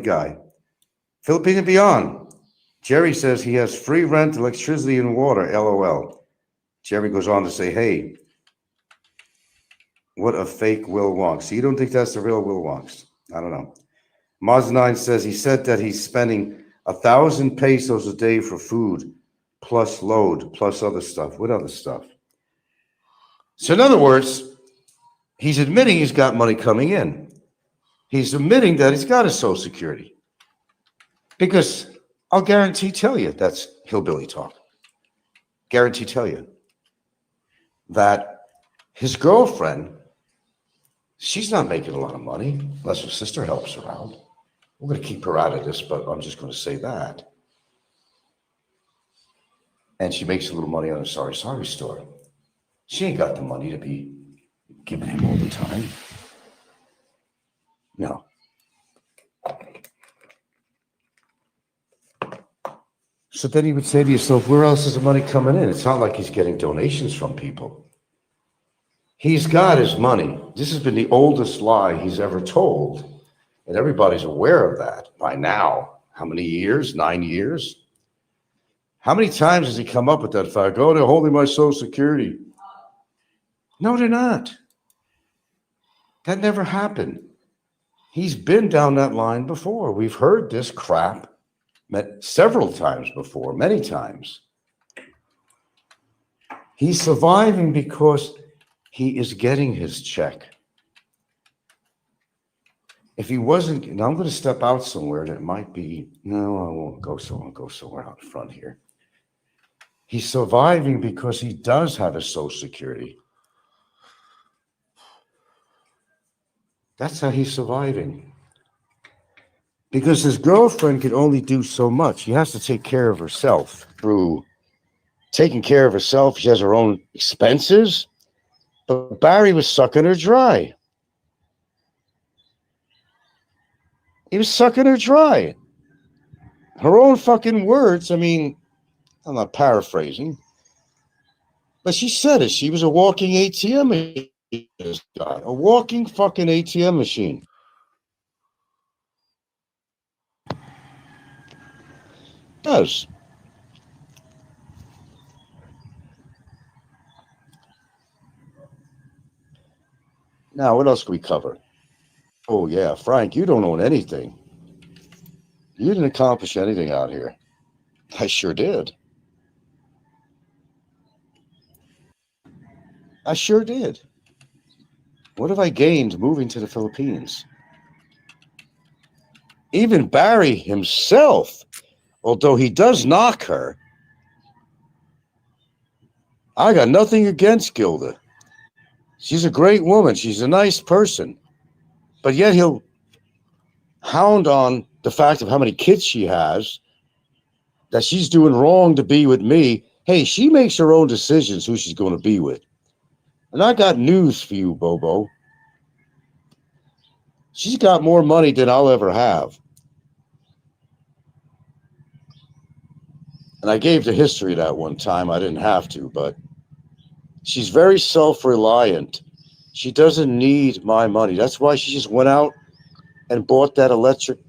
guy. Philippine and Beyond. Jerry says he has free rent, electricity, and water. LOL. Jerry goes on to say, hey, what a fake Will Wonks. So you don't think that's the real Will Wonks? I don't know. Maz9 says he said that he's spending 1,000 pesos a day for food, plus load, plus other stuff. What other stuff? So in other words, he's admitting he's got money coming in. He's admitting that he's got his Social Security. Because I'll guarantee tell you that's hillbilly talk. Guarantee tell you that his girlfriend, she's not making a lot of money unless her sister helps her out. We're going to keep her out of this, but I'm just going to say that. And she makes a little money on a sorry store. She ain't got the money to be giving him all the time. No. So then he would say to yourself, where else is the money coming in? It's not like he's getting donations from people. He's got his money. This has been the oldest lie he's ever told. And everybody's aware of that by now. How many years? 9 years? How many times has he come up with that fact? Oh, they're holding my Social Security. No, they're not. That never happened. He's been down that line before. We've heard this crap several times before, many times. He's surviving because he is getting his check. If he wasn't, now I'm going to step out somewhere that might be, no, I won't go somewhere. I'll go somewhere out in front here. He's surviving because he does have a Social Security. That's how he's surviving. Because his girlfriend can only do so much. She has to take care of herself through taking care of herself. She has her own expenses. But Barry was sucking her dry. He was sucking her dry. Her own fucking words. I mean, I'm not paraphrasing. But she said it. She was a walking ATM machine. This guy, a walking fucking ATM machine. Does. Now, what else can we cover? Oh, yeah, Frank, you don't own anything. You didn't accomplish anything out here. I sure did. I sure did. What have I gained moving to the Philippines? Even Barry himself, although he does knock her, I got nothing against Gilda. She's a great woman. She's a nice person. But yet he'll hound on the fact of how many kids she has, that she's doing wrong to be with me. Hey, she makes her own decisions who she's going to be with. And I got news for you, Bobo. She's got more money than I'll ever have. And I gave the history that one time. I didn't have to, but she's very self-reliant. She doesn't need my money. That's why she just went out and bought that electric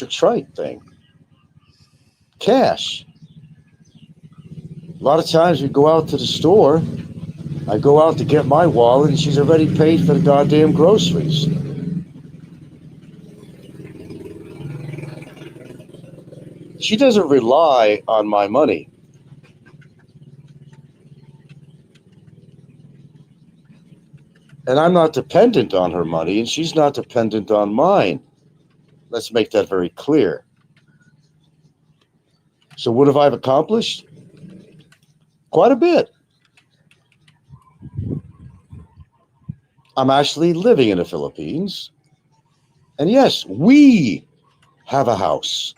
trike thing. Cash. A lot of times we go out to the store. I go out to get my wallet, and she's already paid for the goddamn groceries. She doesn't rely on my money. And I'm not dependent on her money, and she's not dependent on mine. Let's make that very clear. So what have I accomplished? Quite a bit. I'm actually living in the Philippines. And yes, we have a house.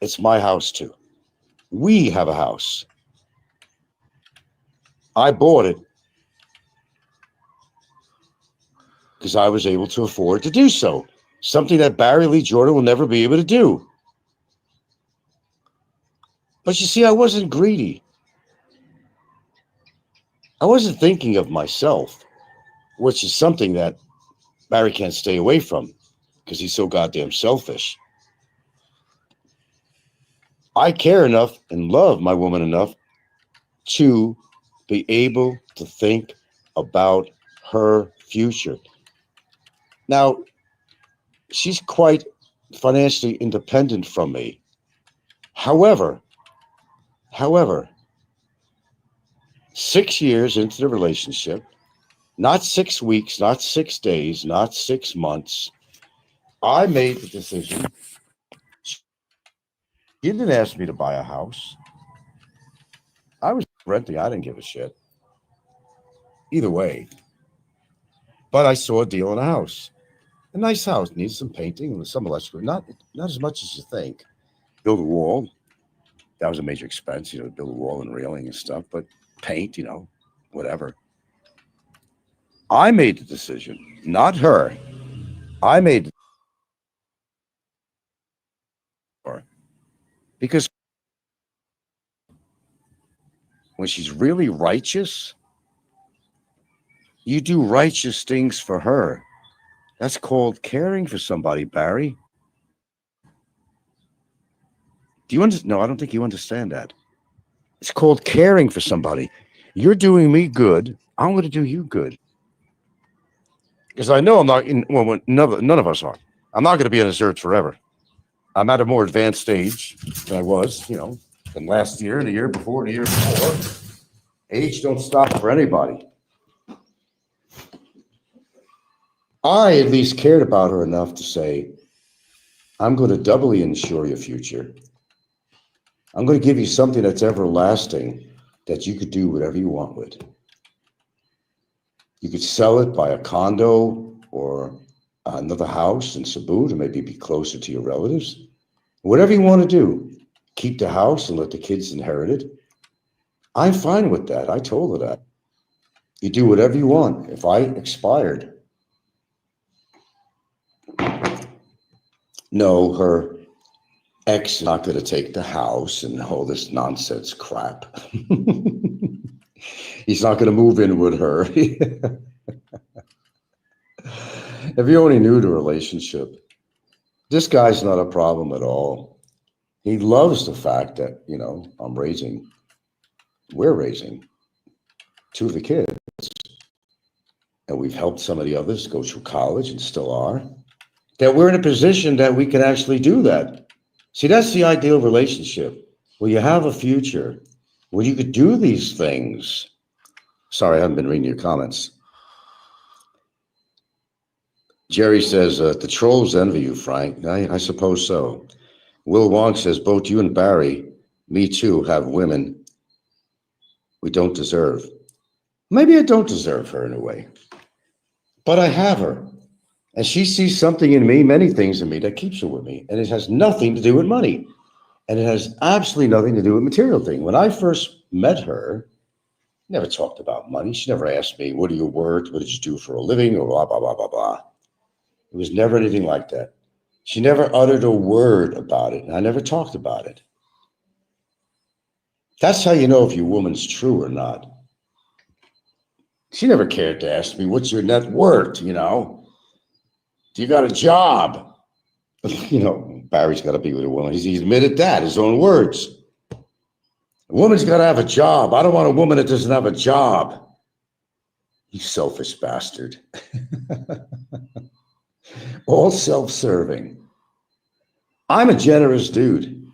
It's my house too. We have a house. I bought it because I was able to afford to do so. Something that Barry Lee Jordan will never be able to do. But you see, I wasn't greedy. I wasn't thinking of myself, which is something that Barry can't stay away from because he's so goddamn selfish. I care enough and love my woman enough to be able to think about her future. Now, she's quite financially independent from me. However, 6 years into the relationship, not 6 weeks, not 6 days, not 6 months, I made the decision. She didn't ask me to buy a house. I was renting. I didn't give a shit. Either way. But I saw a deal on a house. A nice house. Needs some painting and some electrical. Not as much as you think. Build a wall. That was a major expense, to build a wall and railing and stuff. But paint, whatever. I made the decision, not her. I made the decision. Because when she's really righteous, you do righteous things for her. That's called caring for somebody, Barry. Do you understand? No, I don't think you understand that. It's called caring for somebody. You're doing me good. I'm going to do you good. Because I know I'm not none of us are. I'm not going to be on this earth forever. I'm at a more advanced stage than I was, than last year and the year before and the year before. Age don't stop for anybody. I at least cared about her enough to say, I'm going to doubly ensure your future. I'm going to give you something that's everlasting that you could do whatever you want with. You could sell it, buy a condo or another house in Cebu to maybe be closer to your relatives. Whatever you want to do, keep the house and let the kids inherit it. I'm fine with that. I told her that. You do whatever you want. If I expired, no, her ex is not going to take the house and all this nonsense crap. He's not going to move in with her. If you only knew the relationship, this guy's not a problem at all. He loves the fact that, we're raising 2 of the kids. And we've helped some of the others go through college and still are. That we're in a position that we can actually do that. See, that's the ideal relationship, where you have a future, where you could do these things. Sorry, I haven't been reading your comments. Jerry says, the trolls envy you, Frank. I suppose so. Will Wong says, both you and Barry, me too, have women we don't deserve. Maybe I don't deserve her in a way, but I have her. And she sees something in me, many things in me, that keeps her with me. And it has nothing to do with money. And it has absolutely nothing to do with material thing. When I first met her, Never talked about money. She never asked me, what do you work? What did you do for a living? Or blah, blah, blah, blah, blah. It was never anything like that. She never uttered a word about it. And I never talked about it. That's how you know if your woman's true or not. She never cared to ask me, what's your net worth? You know, do you got a job? You know, Barry's got to be with a woman. He's admitted that, his own words. A woman's got to have a job. I don't want a woman that doesn't have a job. You selfish bastard. All self-serving. I'm a generous dude.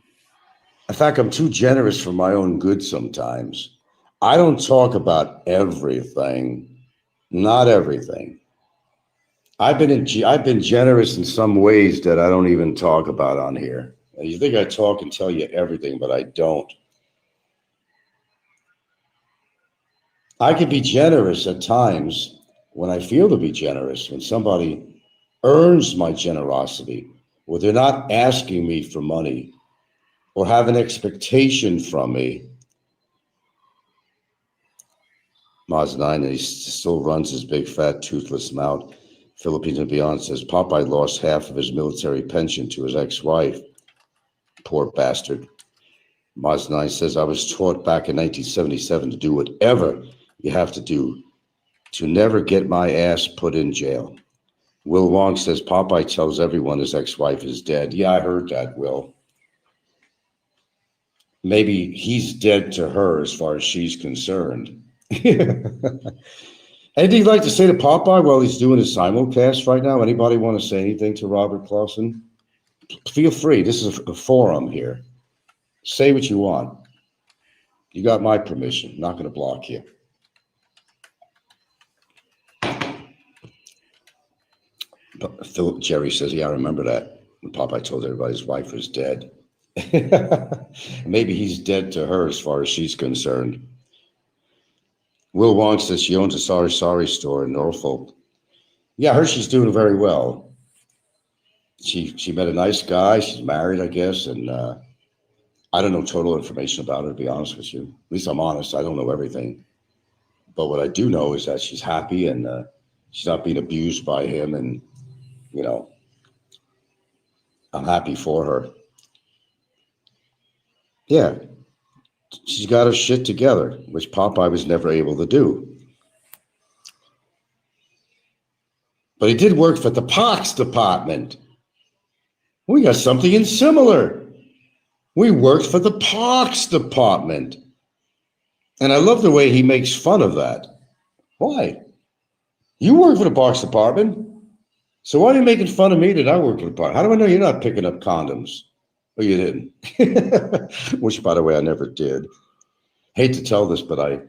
In fact, I'm too generous for my own good sometimes. I don't talk about everything. Not everything. I've been generous in some ways that I don't even talk about on here. You think I talk and tell you everything, but I don't. I can be generous at times when I feel to be generous, when somebody earns my generosity, or they're not asking me for money or have an expectation from me. Maz 9, and he still runs his big, fat, toothless mouth. Philippines and beyond says Popeye lost half of his military pension to his ex-wife. Poor bastard. Maz 9 says, I was taught back in 1977 to do whatever you have to do to never get my ass put in jail. Will Wong says Popeye tells everyone his ex-wife is dead. Yeah, I heard that, Will. Maybe he's dead to her as far as she's concerned. Anything you'd like to say to Popeye while he's doing his simulcast right now? Anybody want to say anything to Robert Clausen? Feel free. This is a forum here. Say what you want. You got my permission. I'm not going to block you. But Philip Jerry says, yeah, I remember that when Popeye told everybody his wife was dead. Maybe he's dead to her as far as she's concerned. Will Wong says she owns a sorry store in Norfolk. Yeah, I heard she's doing very well. She met a nice guy. She's married, I guess, and I don't know total information about her, to be honest with you. At least I'm honest. I don't know everything. But what I do know is that she's happy and she's not being abused by him. And, you know, I'm happy for her. Yeah, she's got her shit together, which Popeye was never able to do. But he did work for the Pox department. We got something similar. We worked for the Pox department. And I love the way he makes fun of that. Why? You work for the Pox department. So why are you making fun of me that I work for the department? How do I know you're not picking up condoms? Oh, you didn't. Which, by the way, I never did. Hate to tell this, but at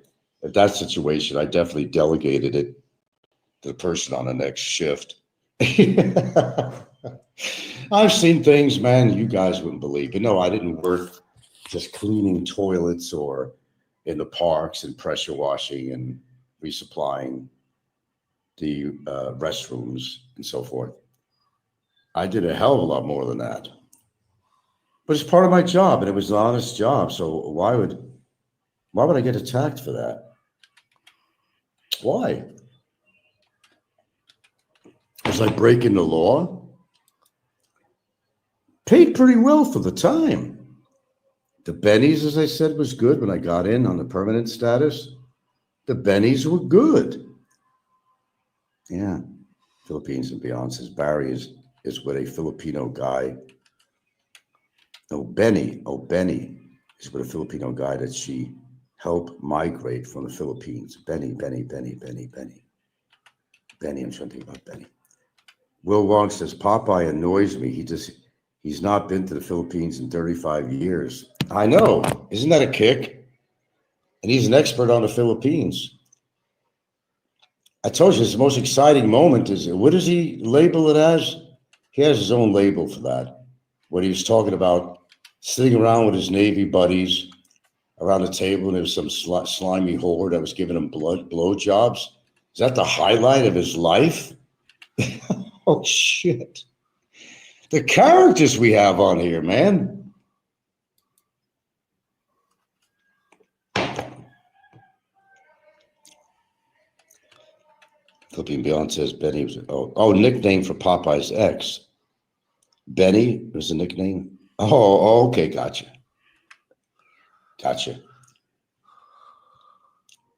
that situation, I definitely delegated it to the person on the next shift. I've seen things, man, you guys wouldn't believe. But no, I didn't work just cleaning toilets or in the parks and pressure washing and resupplying the restrooms and so forth. I did a hell of a lot more than that. But it's part of my job, and it was an honest job. So why would I get attacked for that? Why? Was I breaking the law? Paid pretty well for the time. The bennies, as I said, was good when I got in on the permanent status. The bennies were good. Yeah. Philippines and beyond says Barry is with a Filipino guy. Benny is with a Filipino guy that she helped migrate from the Philippines. Benny. Benny, I'm trying to think about Benny. Will Wong says, Popeye annoys me. He's not been to the Philippines in 35 years. I know. Isn't that a kick? And he's an expert on the Philippines. I told you, his most exciting moment is, what does he label it as? He has his own label for that. When he was talking about sitting around with his Navy buddies around the table, and there was some slimy whore that was giving him blowjobs. Is that the highlight of his life? Oh, shit. The characters we have on here, man. Flipping Beyond says Benny was, nickname for Popeye's ex. Benny was the nickname? Okay, gotcha.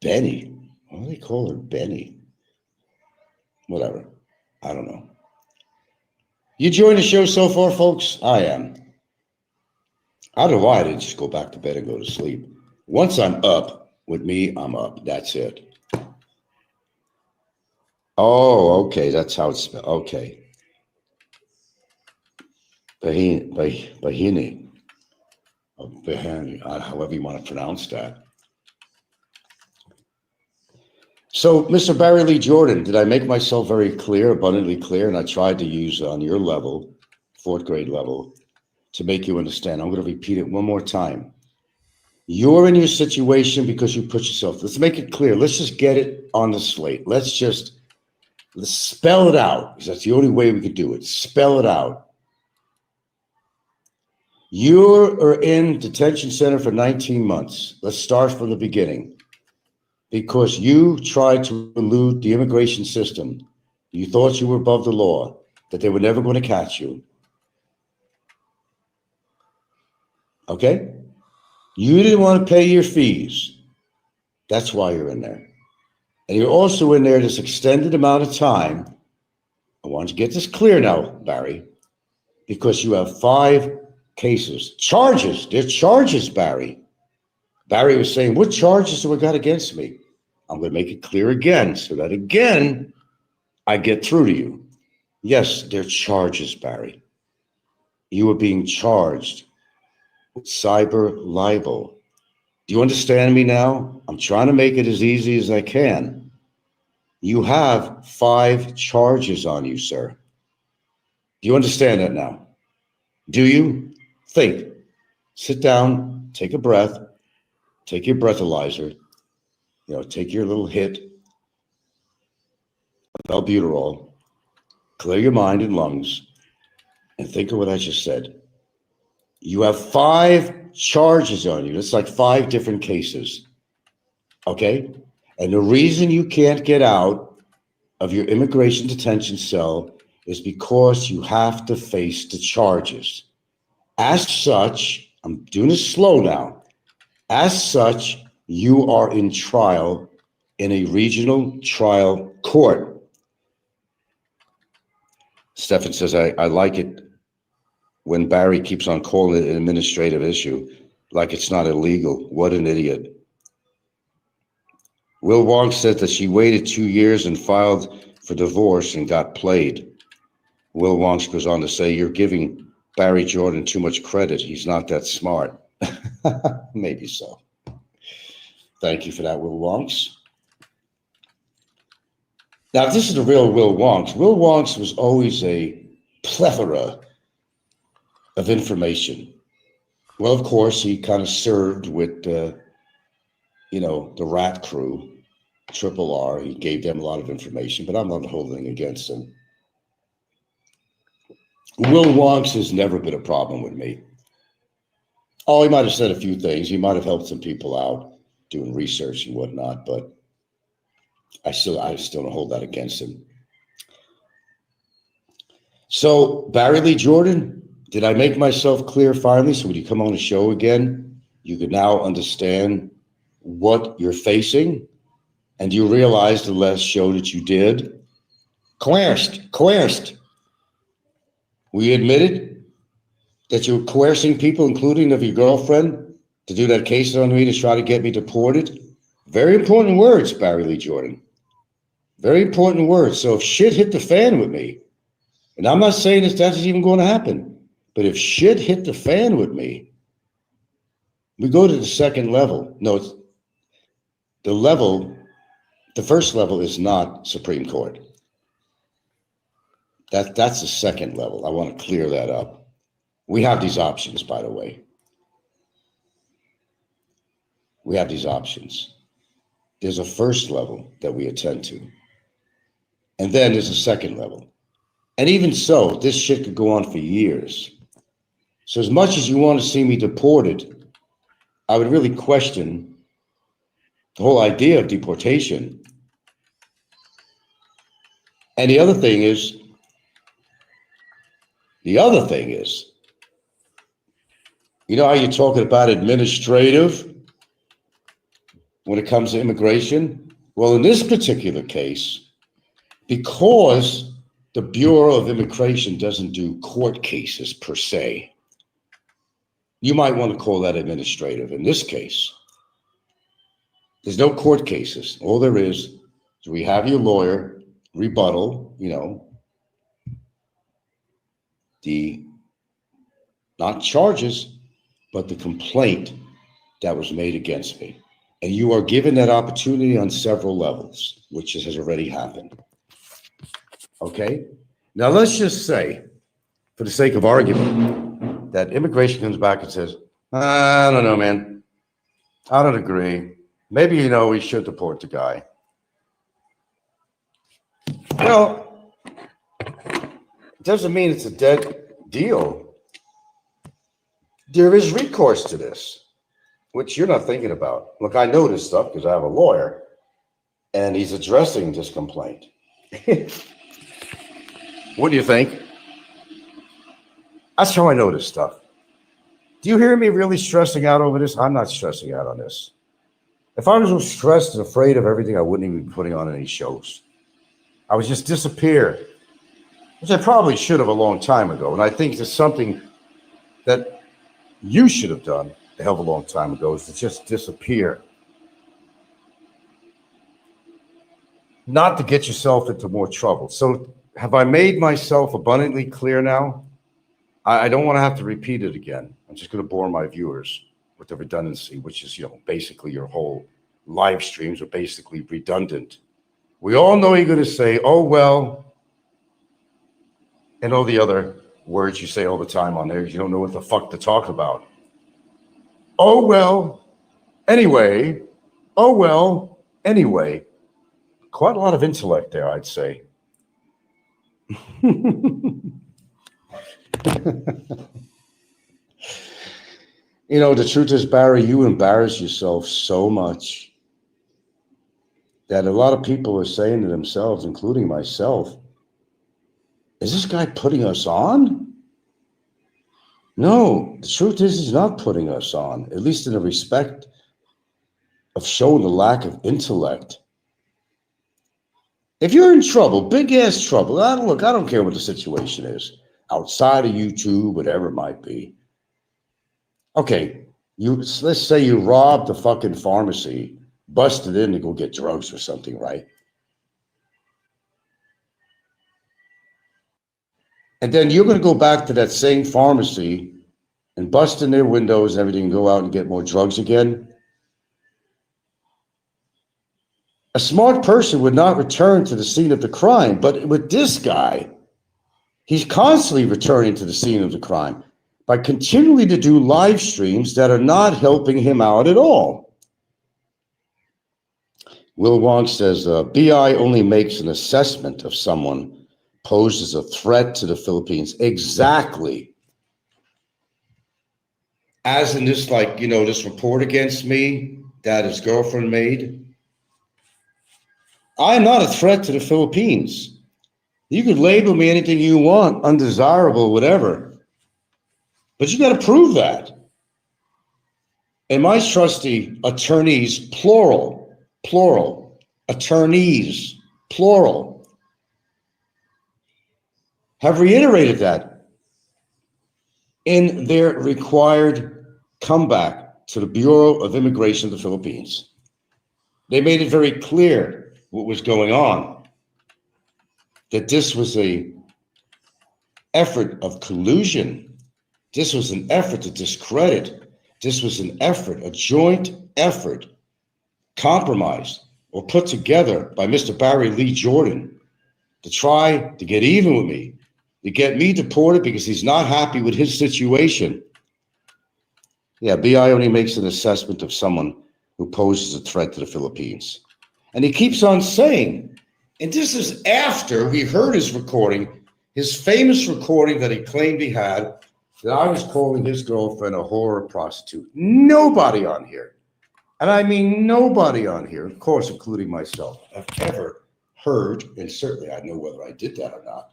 Benny. Why do they call her Benny? Whatever. I don't know. You enjoying the show so far, folks? I am. I don't know why I didn't just go back to bed and go to sleep. Once I'm up, with me, I'm up. That's it. Oh, okay. That's how it's spelled. Okay. Bahini. However you want to pronounce that. So, Mr. Barry Lee Jordan, did I make myself very clear, abundantly clear? And I tried to use on your level, 4th grade level, to make you understand. I'm going to repeat it one more time. You're in your situation because you put yourself. Let's make it clear. Let's just get it on the slate. Let's spell it out, because that's the only way we could do it. Spell it out. You're in detention center for 19 months. Let's start from the beginning. Because you tried to elude the immigration system. You thought you were above the law, that they were never going to catch you. Okay? You didn't want to pay your fees. That's why you're in there. And you're also in there this extended amount of time. I want you to get this clear now, Barry, because you have 5 cases. Charges. They're charges, Barry. Barry was saying, what charges do we got against me? I'm going to make it clear again so that again, I get through to you. Yes, they're charges, Barry. You are being charged with cyber libel. Do you understand me now? I'm trying to make it as easy as I can. You have 5 charges on you, sir. Do you understand that now? Do you? Think. Sit down, take a breath, take your breathalyzer, take your little hit of albuterol, clear your mind and lungs, and think of what I just said. You have 5 charges on you. It's like 5 different cases. Okay? And the reason you can't get out of your immigration detention cell is because you have to face the charges. As such, I'm doing it slow now. As such, you are in trial in a regional trial court. Stefan says, I like it when Barry keeps on calling it an administrative issue, like it's not illegal. What an idiot. Will Wong said that she waited 2 years and filed for divorce and got played. Will Wong goes on to say, you're giving Barry Jordan too much credit. He's not that smart. Maybe so. Thank you for that, Will Wonks. Now, if this is the real Will Wonks was always a plethora of information. Well, of course, he kind of served with, the rat crew, Triple R. He gave them a lot of information, but I'm not holding against him. Will Wonks has never been a problem with me. Oh, he might have said a few things. He might have helped some people out doing research and whatnot, but I still don't hold that against him. So, Barry Lee Jordan, did I make myself clear finally? So when you come on the show again, you can now understand what you're facing, and you realize the last show that you did, coerced. We admitted that you were coercing people, including of your girlfriend, to do that case on me to try to get me deported. Very important words, Barry Lee Jordan. Very important words. So if shit hit the fan with me, and I'm not saying that's even going to happen, but if shit hit the fan with me, we go to the second level. No, it's the first level is not Supreme Court. That's the second level. I want to clear that up. We have these options, by the way. We have these options. There's a first level that we attend to. And then there's a second level. And even so, this shit could go on for years. So as much as you want to see me deported, I would really question the whole idea of deportation. And the other thing is, you know how you're talking about administrative when it comes to immigration? Well, in this particular case, because the Bureau of Immigration doesn't do court cases per se, you might want to call that administrative. In this case, there's no court cases. All there is we have your lawyer rebuttal, the not charges, but the complaint that was made against me. And you are given that opportunity on several levels, which has already happened. Okay? Now let's just say, for the sake of argument, that immigration comes back and says, I don't know, man. I don't agree. Maybe, we should deport the guy. Well, it doesn't mean it's a dead deal. There is recourse to this, which you're not thinking about. Look, I know this stuff because I have a lawyer, and he's addressing this complaint. What do you think? That's how I know this stuff. Do you hear me really stressing out over this? I'm not stressing out on this. If I was so stressed and afraid of everything, I wouldn't even be putting on any shows. I would just disappear, which I probably should have a long time ago. And I think it's something that you should have done a hell of a long time ago, is to just disappear. Not to get yourself into more trouble. So have I made myself abundantly clear now? I don't want to have to repeat it again. I'm just going to bore my viewers with the redundancy, which is, basically your whole live streams are basically redundant. We all know you're going to say, oh, well, and all the other words you say all the time on there. You don't know what the fuck to talk about. Oh, well, anyway. Oh, well, anyway. Quite a lot of intellect there, I'd say. The truth is, Barry, you embarrass yourself so much that a lot of people are saying to themselves, including myself, is this guy putting us on? No, the truth is he's not putting us on, at least in the respect of showing the lack of intellect. If you're in trouble, big ass trouble, I don't care what the situation is, outside of YouTube, whatever it might be. Okay, let's say you robbed a fucking pharmacy, busted in to go get drugs or something, right? And then you're going to go back to that same pharmacy and bust in their windows and everything and go out and get more drugs again? A smart person would not return to the scene of the crime, but with this guy, he's constantly returning to the scene of the crime by continually to do live streams that are not helping him out at all. Will Wong says, BI only makes an assessment of someone posed as a threat to the Philippines. Exactly. As in this, this report against me that his girlfriend made. I'm not a threat to the Philippines. You could label me anything you want, undesirable, whatever. But you got to prove that. And my trusty attorneys, plural, attorneys, plural, have reiterated that in their required comeback to the Bureau of Immigration of the Philippines. They made it very clear what was going on, that this was an effort of collusion. This was an effort to discredit. This was an effort, a joint effort, compromised or put together by Mr. Barry Lee Jordan to try to get even with me, to get me deported because he's not happy with his situation. Yeah, BI only makes an assessment of someone who poses a threat to the Philippines. And he keeps on saying, and this is after we heard his recording, his famous recording that he claimed he had, that I was calling his girlfriend a whore or prostitute. Nobody on here, and I mean nobody on here, of course, including myself, have ever heard, and certainly I know whether I did that or not.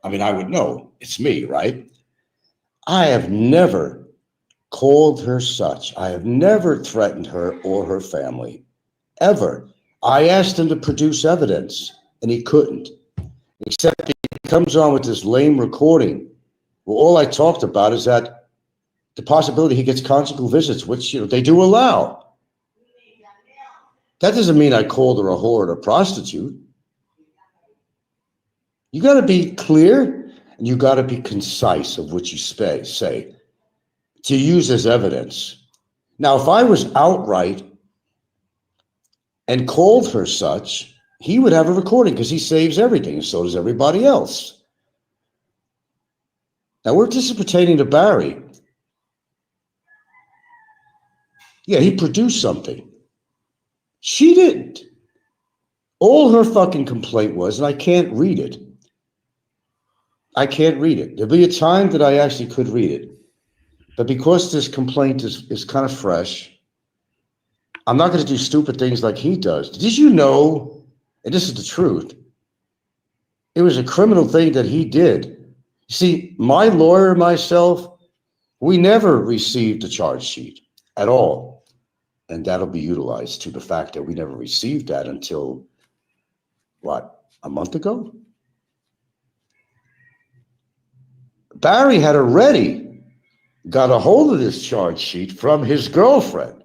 I mean, I would know. It's me, right? I have never called her such. I have never threatened her or her family, ever. I asked him to produce evidence, and he couldn't, except he comes on with this lame recording. Well, all I talked about is that the possibility he gets conjugal visits, which they do allow. That doesn't mean I called her a whore or a prostitute. You got to be clear and you got to be concise of what you say to use as evidence. Now, if I was outright and called her such, he would have a recording because he saves everything, and so does everybody else. Now, this is pertaining to Barry. Yeah, he produced something. She didn't. All her fucking complaint was, and I can't read it. I can't read it. There'll be a time that I actually could read it. But because this complaint is kind of fresh, I'm not going to do stupid things like he does. Did you know, and this is the truth, it was a criminal thing that he did. You see, my lawyer and myself, we never received a charge sheet at all. And that'll be utilized to the fact that we never received that until, what, a month ago? Barry had already got a hold of this charge sheet from his girlfriend.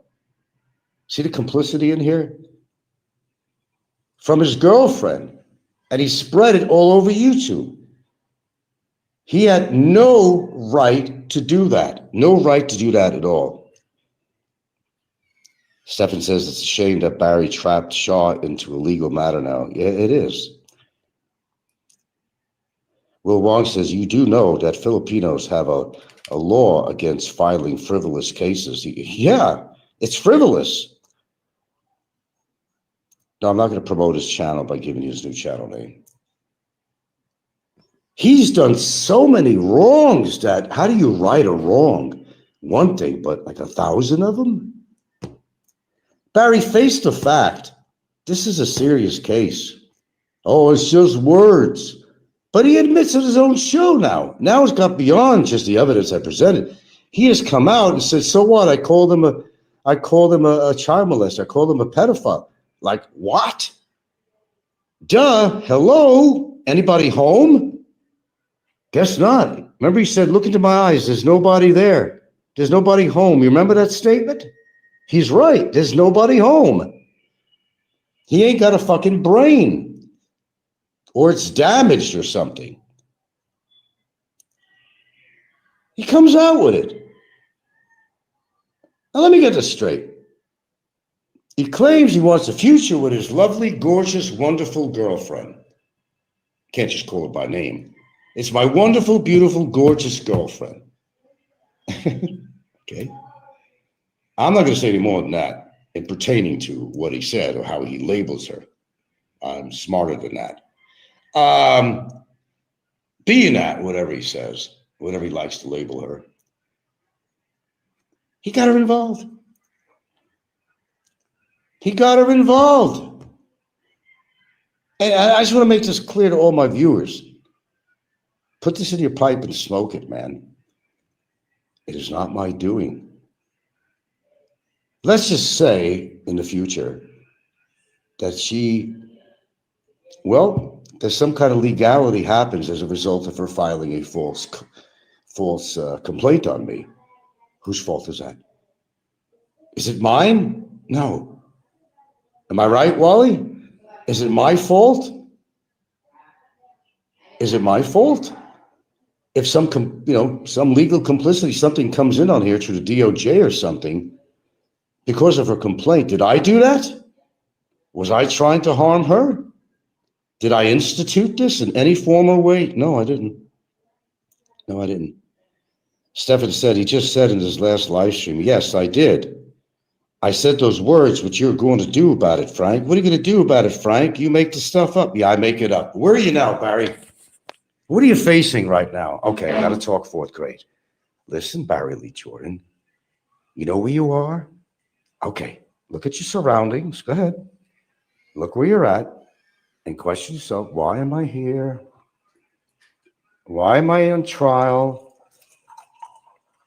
See the complicity in here? From his girlfriend. And he spread it all over YouTube. He had no right to do that. No right to do that at all. Stephan says it's a shame that Barry trapped Shaw into a legal matter now. Yeah, it is. Will Wong says, you do know that Filipinos have a law against filing frivolous cases. Yeah, it's frivolous. No, I'm not going to promote his channel by giving you his new channel name. He's done so many wrongs that, how do you right a wrong? One thing, but like 1,000 of them? Barry, face the fact. This is a serious case. Oh, it's just words. But he admits at his own show now. Now it's got beyond just the evidence I presented. He has come out and said, so what? I called him a child molester. I called him a pedophile. Like, what? Duh. Hello? Anybody home? Guess not. Remember he said, look into my eyes. There's nobody there. There's nobody home. You remember that statement? He's right. There's nobody home. He ain't got a fucking brain. Or it's damaged or something. He comes out with it. Now let me get this straight. He claims he wants a future with his lovely, gorgeous, wonderful girlfriend. Can't just call her by name. It's my wonderful, beautiful, gorgeous girlfriend. Okay. I'm not going to say any more than that in pertaining to what he said or how he labels her. I'm smarter than that. Being that, whatever he says, whatever he likes to label her, he got her involved. He got her involved. And I just want to make this clear to all my viewers. Put this in your pipe and smoke it, man. It is not my doing. Let's just say in the future that there's some kind of legality happens as a result of her filing a false complaint on me. Whose fault is that? Is it mine? No. Am I right, Wally? Is it my fault? Is it my fault? If some legal complicity, something comes in on here through the DOJ or something, because of her complaint, did I do that? Was I trying to harm her? Did I institute this in any form or way? No, I didn't. No, I didn't. Stephan said, he just said in his last live stream, yes, I did. I said those words, what you're going to do about it, Frank. What are you going to do about it, Frank? You make the stuff up. Yeah, I make it up. Where are you now, Barry? What are you facing right now? Okay, I got to talk fourth grade. Listen, Barry Lee Jordan, you know where you are? Okay, look at your surroundings. Go ahead. Look where you're at. and question yourself, why am I here? Why am I on trial?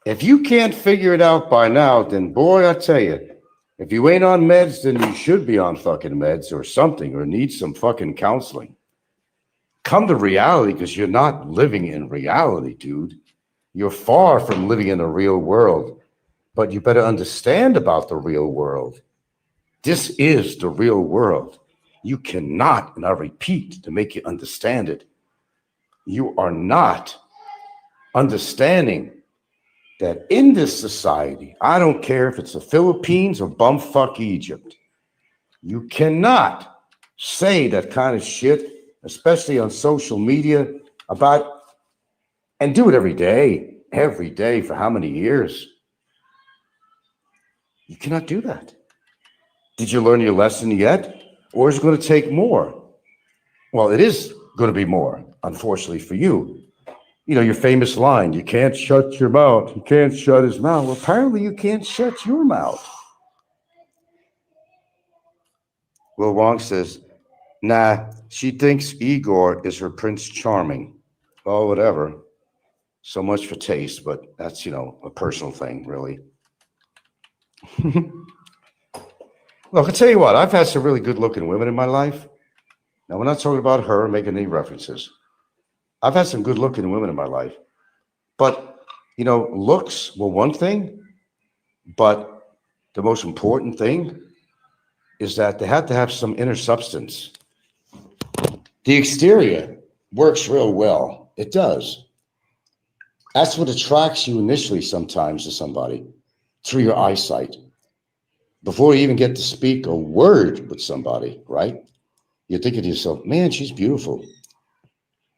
If you can't figure it out by now, then boy, I tell you, if you ain't on meds, then you should be on fucking meds or something, or need some fucking counseling. Come to reality, because you're not living in reality, dude. You're far from living in the real world, but you better understand about the real world. This is the real world. You cannot, and I repeat to make you understand it, you are not understanding that in this society, I don't care if it's the Philippines or bumfuck Egypt, you cannot say that kind of shit, especially on social media, about, and do it every day for how many years? You cannot do that. Did you learn your lesson yet? Or is it going to take more? Well, it is going to be more, unfortunately for you. You know, your famous line, you can't shut your mouth. You can't shut his mouth. Well, apparently you can't shut your mouth. Will Wong says, nah, she thinks Igor is her Prince Charming. Oh, whatever. So much for taste, but that's, you know, a personal thing, really. Look, I'll tell you what, I've had some really good looking women in my life. Now, we're not talking about her making any references. I've had some good looking women in my life. But, you know, looks were one thing, but the most important thing is that they had to have some inner substance. The exterior works real well. It does. That's what attracts you initially sometimes to somebody, through your eyesight. Before you even get to speak a word with somebody, right? You're thinking to yourself, man, she's beautiful.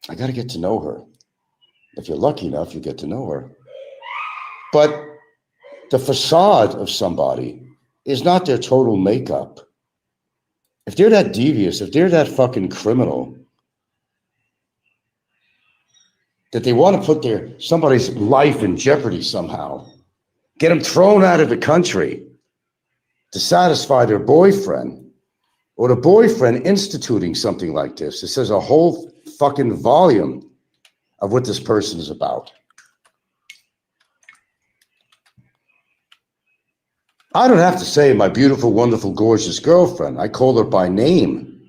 I got to get to know her. If you're lucky enough, you get to know her. But the facade of somebody is not their total makeup. If they're that devious, if they're that fucking criminal, that they want to put somebody's life in jeopardy somehow, get them thrown out of the country to satisfy their boyfriend, or the boyfriend instituting something like this, it says a whole fucking volume of what this person is about. I don't have to say my beautiful, wonderful, gorgeous girlfriend. I call her by name.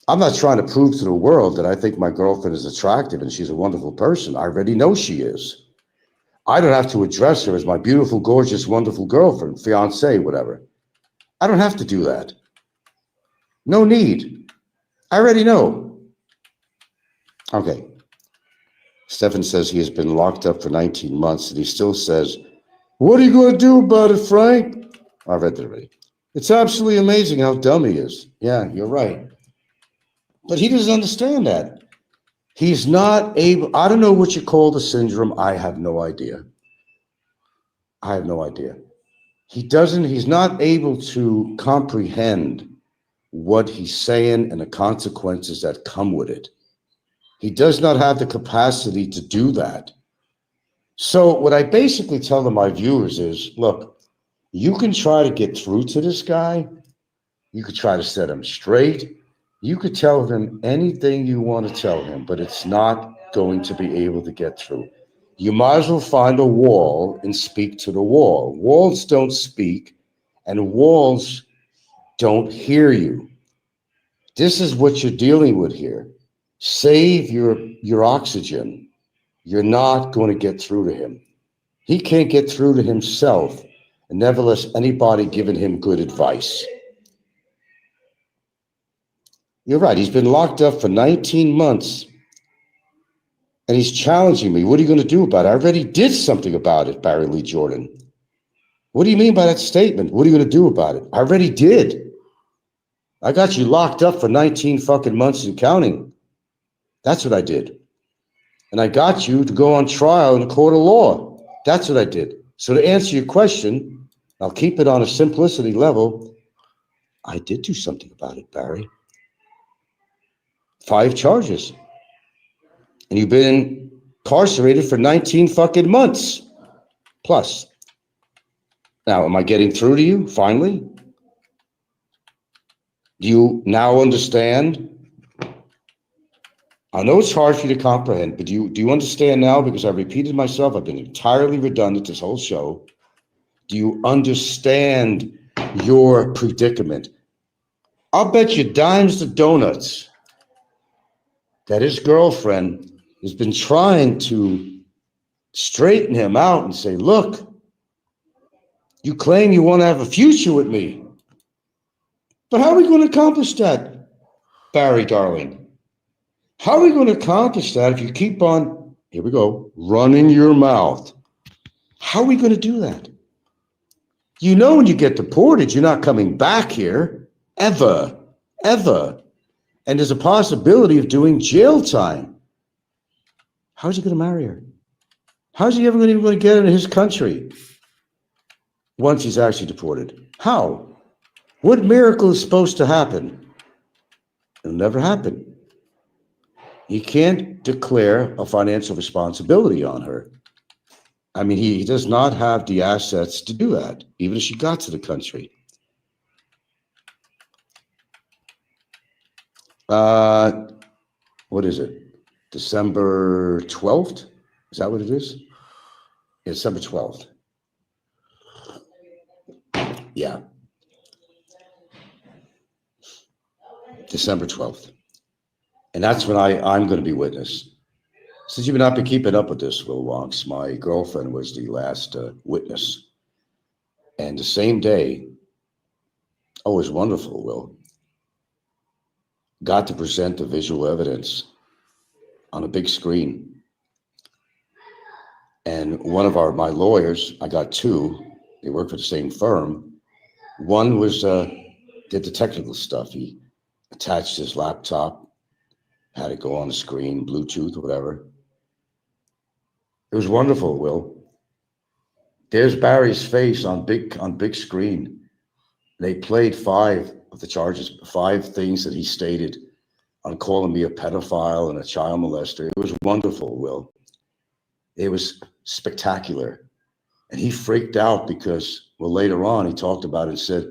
I'm not trying to prove to the world that I think my girlfriend is attractive and she's a wonderful person. I already know she is. I don't have to address her as my beautiful, gorgeous, wonderful girlfriend, fiance, whatever. I don't have to do that. No need. I already know. Okay. Stefan says he has been locked up for 19 months and he still says, what are you going to do about it, Frank? I read that already. It's absolutely amazing how dumb he is. Yeah, you're right. But he doesn't understand that. He's not able, I don't know what you call the syndrome. I have no idea. I have no idea. He's not able to comprehend what he's saying and the consequences that come with it. He does not have the capacity to do that. So what I basically tell my viewers is, look, you can try to get through to this guy. You could try to set him straight. You could tell him anything you want to tell him, but it's not going to be able to get through. You might as well find a wall and speak to the wall. Walls don't speak, and walls don't hear you. This is what you're dealing with here. Save your oxygen. You're not going to get through to him. He can't get through to himself, and nevertheless, anybody giving him good advice. You're right. He's been locked up for 19 months, and he's challenging me. What are you going to do about it? I already did something about it, Barry Lee Jordan. What do you mean by that statement? What are you going to do about it? I already did. I got you locked up for 19 fucking months and counting. That's what I did. And I got you to go on trial in a court of law. That's what I did. So to answer your question, I'll keep it on a simplicity level. I did do something about it, Barry. 5 charges. And you've been incarcerated for 19 fucking months. Plus. Now, am I getting through to you, finally? Do you now understand? I know it's hard for you to comprehend, but do you understand now? Because I've repeated myself, I've been entirely redundant this whole show. Do you understand your predicament? I'll bet you dimes to donuts that his girlfriend has been trying to straighten him out and say, look, you claim you want to have a future with me, but how are we going to accomplish that, Barry, darling? How are we going to accomplish that if you keep on, here we go, running your mouth? How are we going to do that? You know, when you get deported, you're not coming back here, ever, ever. And there's a possibility of doing jail time. How's he going to marry her? How's he ever going to get into his country once he's actually deported? How? What miracle is supposed to happen? It'll never happen. He can't declare a financial responsibility on her. I mean, he does not have the assets to do that, even if she got to the country. What is it? December 12th? Is that what it is? Yeah, December 12th. Yeah. December 12th. And that's when I'm going to be witness. Since you've not been keeping up with this, Will Wonks, my girlfriend was the last witness. And the same day, oh, it was wonderful, Will, got to present the visual evidence on a big screen. And one of my lawyers, I got two, they work for the same firm. One was, did the technical stuff. He attached his laptop, had it go on the screen, Bluetooth, whatever. It was wonderful, Will. There's Barry's face on big screen. They played 5 of the charges, 5 things that he stated on calling me a pedophile and a child molester. It was wonderful, Will. It was spectacular. And he freaked out because, well, later on he talked about it and said,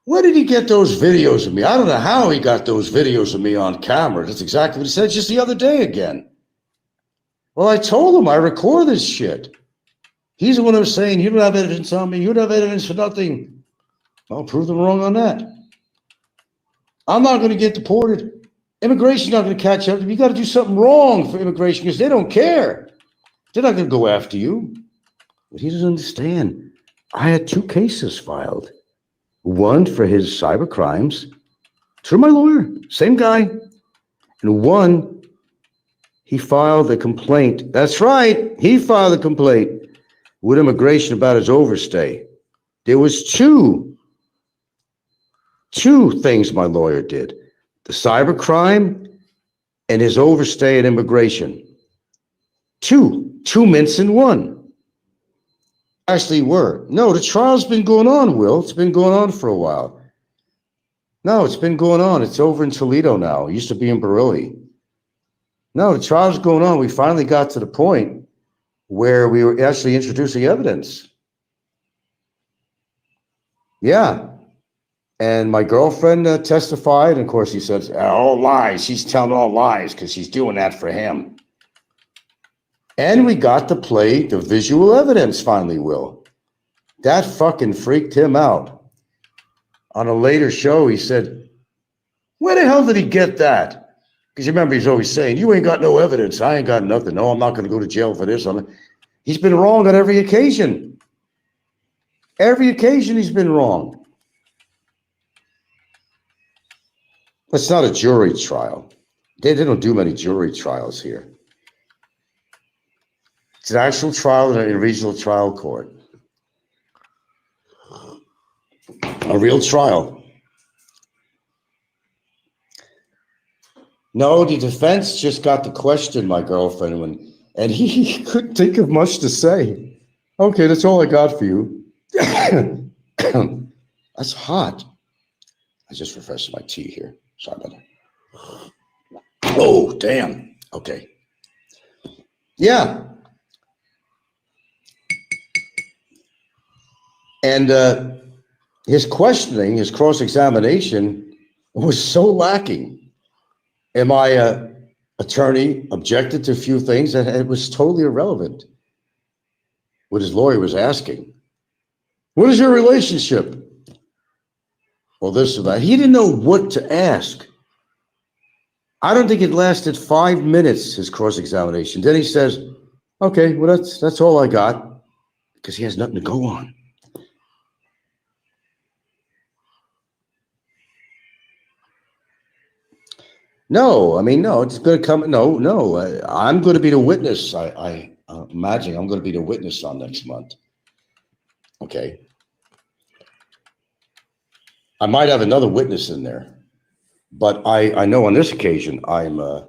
where did he get those videos of me? I don't know how he got those videos of me on camera. That's exactly what he said just the other day again. Well, I told him I record this shit. He's the one who was saying, you don't have evidence on me. You don't have evidence for nothing. I'll prove them wrong on that. I'm not going to get deported. Immigration's not going to catch up. You got to do something wrong for immigration because they don't care. They're not going to go after you. But he doesn't understand. I had 2 cases filed. One for his cyber crimes through my lawyer, same guy. And one, he filed a complaint. That's right. He filed a complaint with immigration about his overstay. There was two things my lawyer did: the cyber crime and his overstay at immigration. Two mints in one. Actually were. No, the trial's been going on, Will. It's been going on for a while. No, it's been going on. It's over in Toledo now. It used to be in Bareilly. No, the trial's going on. We finally got to the point where we were actually introducing evidence. Yeah. And my girlfriend testified. And of course, he says, all lies. She's telling all lies because she's doing that for him. And we got to play the visual evidence finally, Will. That fucking freaked him out. On a later show, he said, where the hell did he get that? Because you remember, he's always saying, you ain't got no evidence. I ain't got nothing. No, I'm not going to go to jail for this. He's been wrong on every occasion. Every occasion he's been wrong. It's not a jury trial. They don't do many jury trials here. It's an actual trial in a regional trial court. A real trial. No, the defense just got to question my girlfriend and he couldn't think of much to say. Okay, that's all I got for you. That's hot. I just refreshed my tea here. Sorry about that. Oh, damn. Okay. Yeah. And his questioning, his cross-examination, was so lacking. And my attorney objected to a few things, and it was totally irrelevant what his lawyer was asking. What is your relationship? Well, this or that. He didn't know what to ask. I don't think it lasted 5 minutes, his cross-examination. Then he says, okay, well, that's all I got, because he has nothing to go on. No, I mean, no, it's going to come. No, I'm going to be the witness. I imagine I'm going to be the witness on next month. Okay. I might have another witness in there, but I know on this occasion I'm going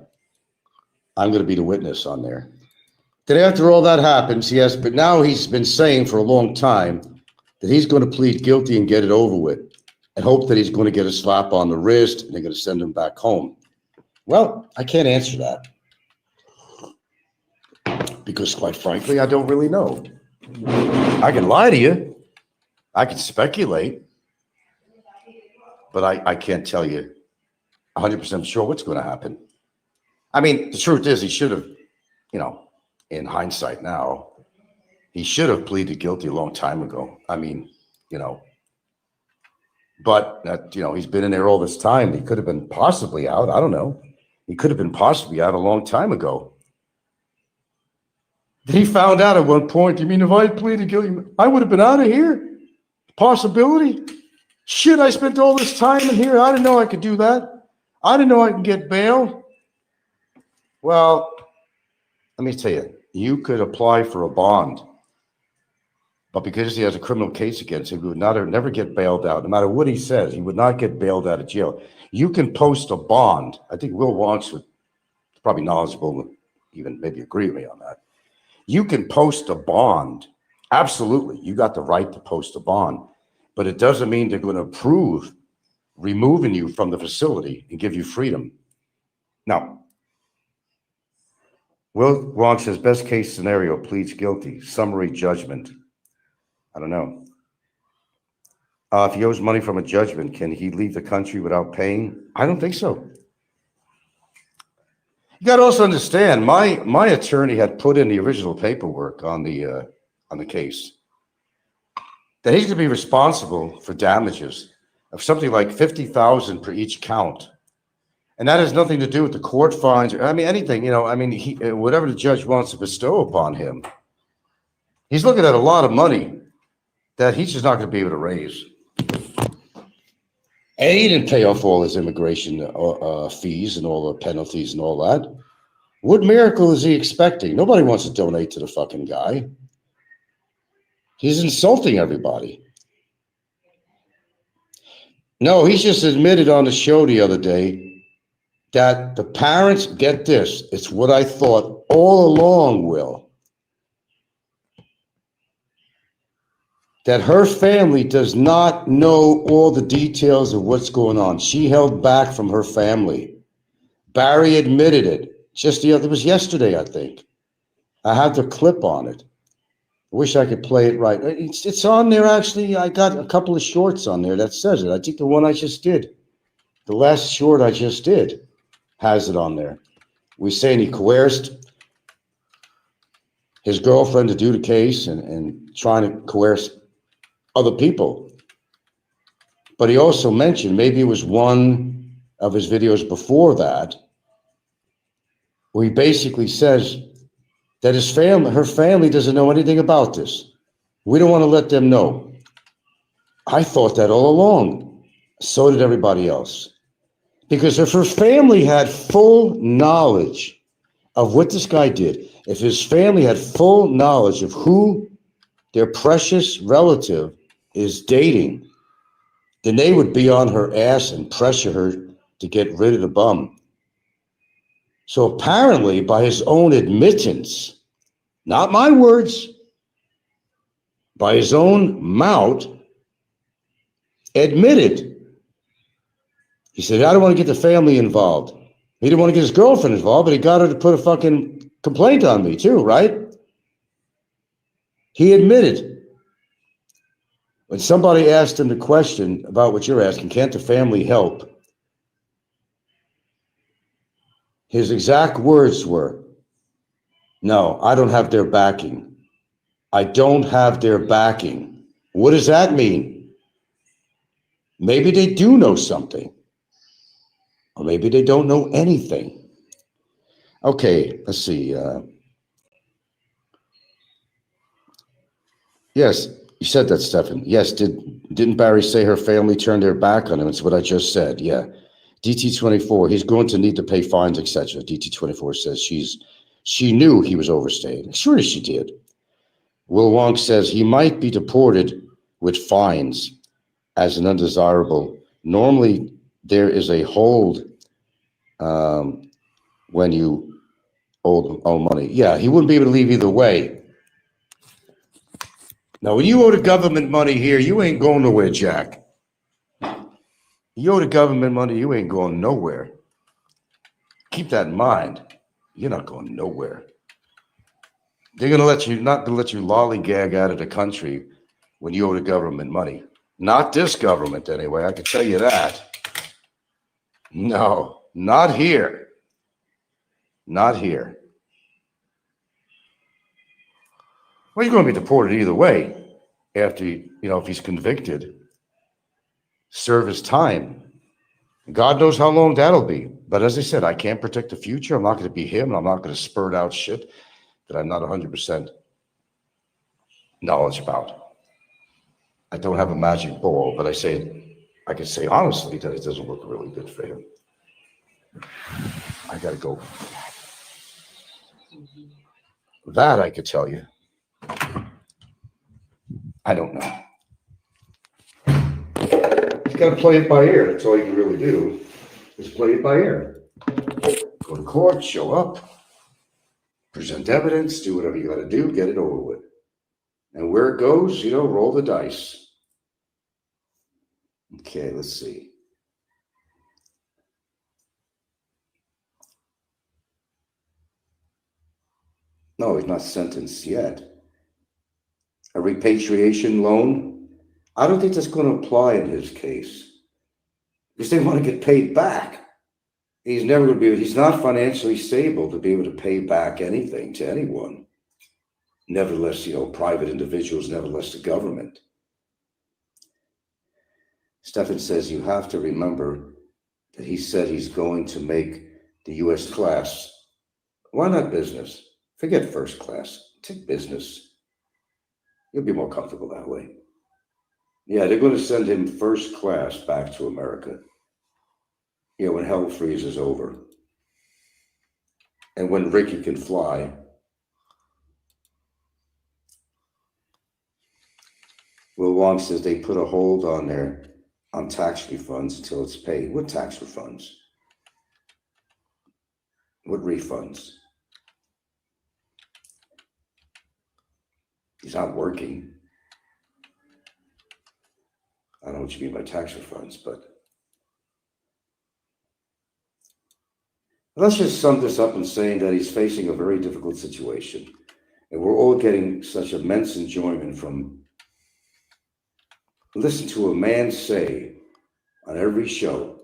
to be the witness on there. Then after all that happens, but now he's been saying for a long time that he's going to plead guilty and get it over with, and hope that he's going to get a slap on the wrist and they're going to send him back home. Well, I can't answer that because, quite frankly, I don't really know. I can lie to you. I can speculate, but I can't tell you 100% sure what's going to happen. I mean, the truth is he should have, in hindsight now, he should have pleaded guilty a long time ago. I mean, but that, he's been in there all this time. He could have been possibly out. I don't know. He could have been possibly out a long time ago. He found out at one point, you mean if I pleaded guilty, I would have been out of here? Possibility? Shit, I spent all this time in here. I didn't know I could do that. I didn't know I could get bail. Well, let me tell you, you could apply for a bond, but because he has a criminal case against him, he would never get bailed out. No matter what he says, he would not get bailed out of jail. You can post a bond. I think Will Wonks would probably knowledgeable, even maybe agree with me on that. You can post a bond. Absolutely. You got the right to post a bond, but it doesn't mean they're going to approve removing you from the facility and give you freedom. Now, Will Wonks says best case scenario, pleads guilty, summary judgment. I don't know. If he owes money from a judgment, can he leave the country without paying? I don't think so. You got to also understand, my attorney had put in the original paperwork on the case that he's going to be responsible for damages of something like $50,000 per each count, and that has nothing to do with the court fines or anything. Whatever the judge wants to bestow upon him, he's looking at a lot of money that he's just not going to be able to raise. And he didn't pay off all his immigration fees and all the penalties and all that. What miracle is he expecting? Nobody wants to donate to the fucking guy. He's insulting everybody. No, he's just admitted on the show the other day that the parents, get this, it's what I thought all along, Will, that her family does not know all the details of what's going on. She held back from her family. Barry admitted it. It was yesterday, I think. I have the clip on it. I wish I could play it right. It's on there, actually. I got a couple of shorts on there that says it. I think the one I just did, the last short I just did, has it on there. We're saying he coerced his girlfriend to do the case and trying to coerce other people. But he also mentioned, maybe it was one of his videos before that, where he basically says that her family doesn't know anything about this. We don't want to let them know. I thought that all along. So did everybody else. Because if her family had full knowledge of what this guy did, if his family had full knowledge of who their precious relative is dating, then they would be on her ass and pressure her to get rid of the bum. So apparently, by his own admittance, not my words, by his own mouth, admitted. He said, I don't want to get the family involved. He didn't want to get his girlfriend involved, but he got her to put a fucking complaint on me too, right? He admitted. When somebody asked him the question about what you're asking, can't the family help? His exact words were, no, I don't have their backing. I don't have their backing. What does that mean? Maybe they do know something, or maybe they don't know anything. Okay, let's see. Yes, you said that, Stefan. Yes, didn't Barry say her family turned their back on him? It's what I just said. Yeah. DT24, he's going to need to pay fines, etc. DT24 says she knew he was overstaying. Sure she did. Will Wong says he might be deported with fines as an undesirable. Normally, there is a hold when you owe money. Yeah, he wouldn't be able to leave either way. Now, when you owe the government money here, you ain't going nowhere, Jack. You owe the government money, you ain't going nowhere. Keep that in mind. You're not going nowhere. They're not gonna let you lollygag out of the country when you owe the government money. Not this government, anyway. I can tell you that. No, not here. Not here. Well, you're going to be deported either way after, if he's convicted. Serve his time. God knows how long that'll be. But as I said, I can't predict the future. I'm not going to be him. And I'm not going to spurt out shit that I'm not 100% knowledge about. I don't have a magic ball, but I can say honestly that it doesn't look really good for him. I got to go. That I could tell you. I don't know. You got to play it by ear. That's all you can really do. Is play it by ear. Go to court, show up, present evidence, do whatever you got to do, get it over with. And where it goes, roll the dice. Okay, let's see. No, he's not sentenced yet. A repatriation loan? I don't think that's going to apply in his case. Because they want to get paid back. He's never going to he's not financially stable to be able to pay back anything to anyone. Nevertheless, private individuals, nevertheless the government. Stefan says you have to remember that he said he's going to make the U.S. class. Why not business? Forget first class. Take business. You'll be more comfortable that way. Yeah, they're going to send him first class back to America. When hell freezes over. And when Ricky can fly. Will Wong says they put a hold on tax refunds until it's paid. What tax refunds? What refunds? He's not working. I don't know what you mean by tax refunds, but let's just sum this up in saying that he's facing a very difficult situation. And we're all getting such immense enjoyment from listening to a man say on every show,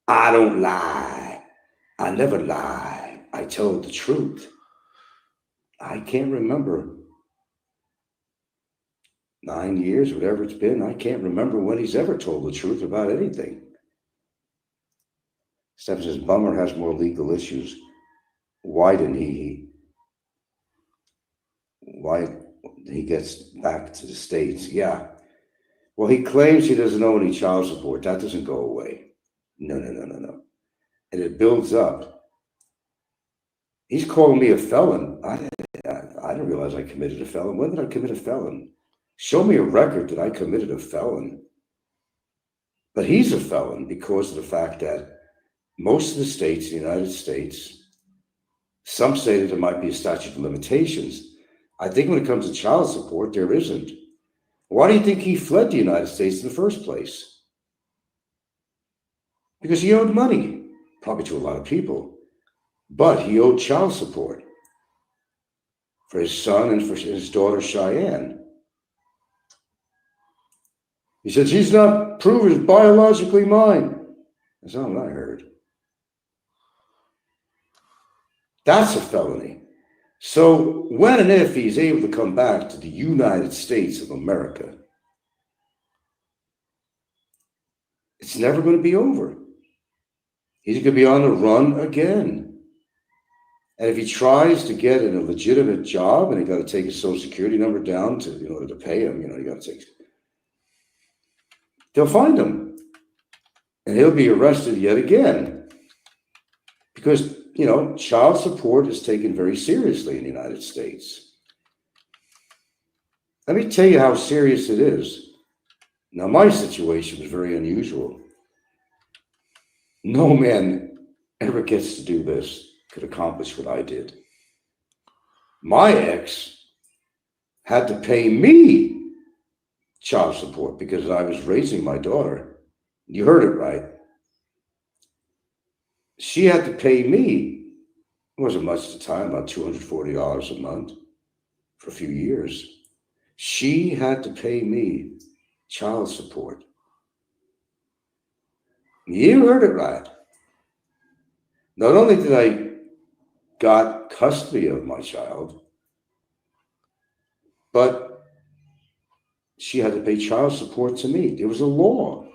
I don't lie. I never lie. I told the truth. I can't remember 9 years, whatever it's been. I can't remember when he's ever told the truth about anything. Stephen says, Bummer has more legal issues. Why didn't why he gets back to the States? Yeah. Well, he claims he doesn't owe any child support. That doesn't go away. No. And it builds up. He's calling me a felon. I didn't realize I committed a felon. When did I commit a felon? Show me a record that I committed a felon. But he's a felon because of the fact that most of the states in the United States, some say that there might be a statute of limitations. I think when it comes to child support, there isn't. Why do you think he fled the United States in the first place? Because he owed money, probably to a lot of people, but he owed child support for his son and for his daughter, Cheyenne. He says, he's not proven biologically mine. That's all I heard. That's a felony. So when and if he's able to come back to the United States of America, it's never going to be over. He's going to be on the run again. And if he tries to get in a legitimate job and he got to take his social security number down to in order to pay him, you got to take. They'll find him, and he'll be arrested yet again because child support is taken very seriously in the United States. Let me tell you how serious it is. Now, my situation was very unusual. No man ever gets to do this, could accomplish what I did. My ex had to pay me child support because I was raising my daughter. You heard it right. She had to pay me. It wasn't much at the time, about $240 a month for a few years. She had to pay me child support. You heard it right. Not only did I got custody of my child, but she had to pay child support to me. It was a law.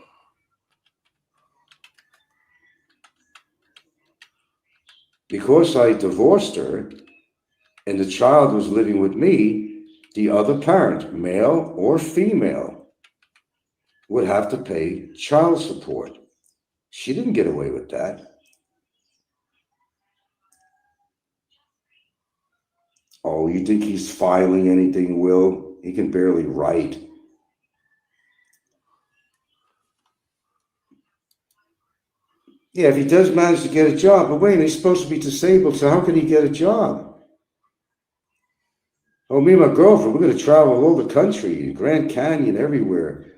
Because I divorced her and the child was living with me, the other parent, male or female, would have to pay child support. She didn't get away with that. Oh, you think he's filing anything, Will? He can barely write. Yeah, if he does manage to get a job, but wait, he's supposed to be disabled, so how can he get a job? Oh, me and my girlfriend, we're going to travel all over the country, Grand Canyon, everywhere.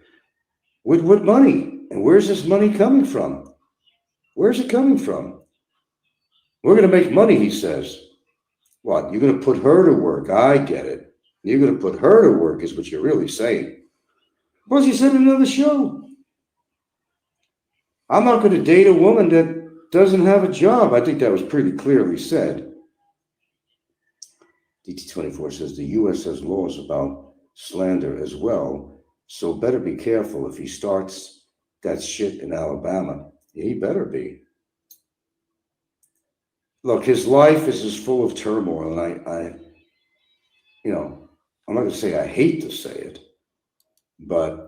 With what money? And where's this money coming from? Where's it coming from? We're going to make money, he says. What? You're going to put her to work. I get it. You're going to put her to work is what you're really saying. Well, she said in another show. I'm not going to date a woman that doesn't have a job. I think that was pretty clearly said. DT24 says the U.S. has laws about slander as well, so better be careful if he starts that shit in Alabama. He better be. Look, his life is as full of turmoil, and I'm not going to say I hate to say it, but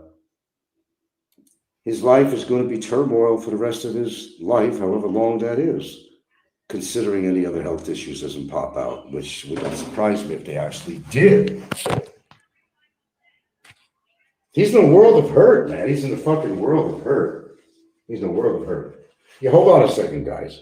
his life is going to be turmoil for the rest of his life, however long that is, considering any other health issues doesn't pop out, which would not surprise me if they actually did. He's in a world of hurt, man. He's in a fucking world of hurt. He's in a world of hurt. Yeah, hold on a second, guys.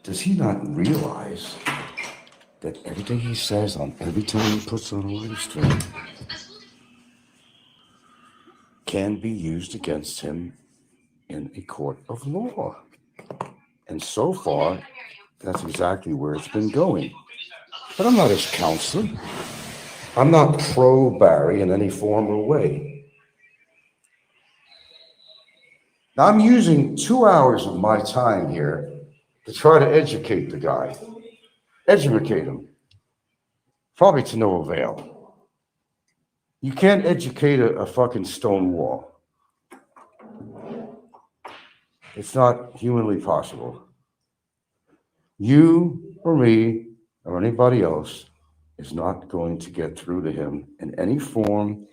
Does he not realize that everything he says on every time he puts on a live stream can be used against him in a court of law? And so far, that's exactly where it's been going. But I'm not his counselor. I'm not pro Barry in any form or way. Now, I'm using 2 hours of my time here to try to educate the guy. Educate him. Probably to no avail. You can't educate a fucking stone wall. It's not humanly possible. You or me or anybody else is not going to get through to him in any form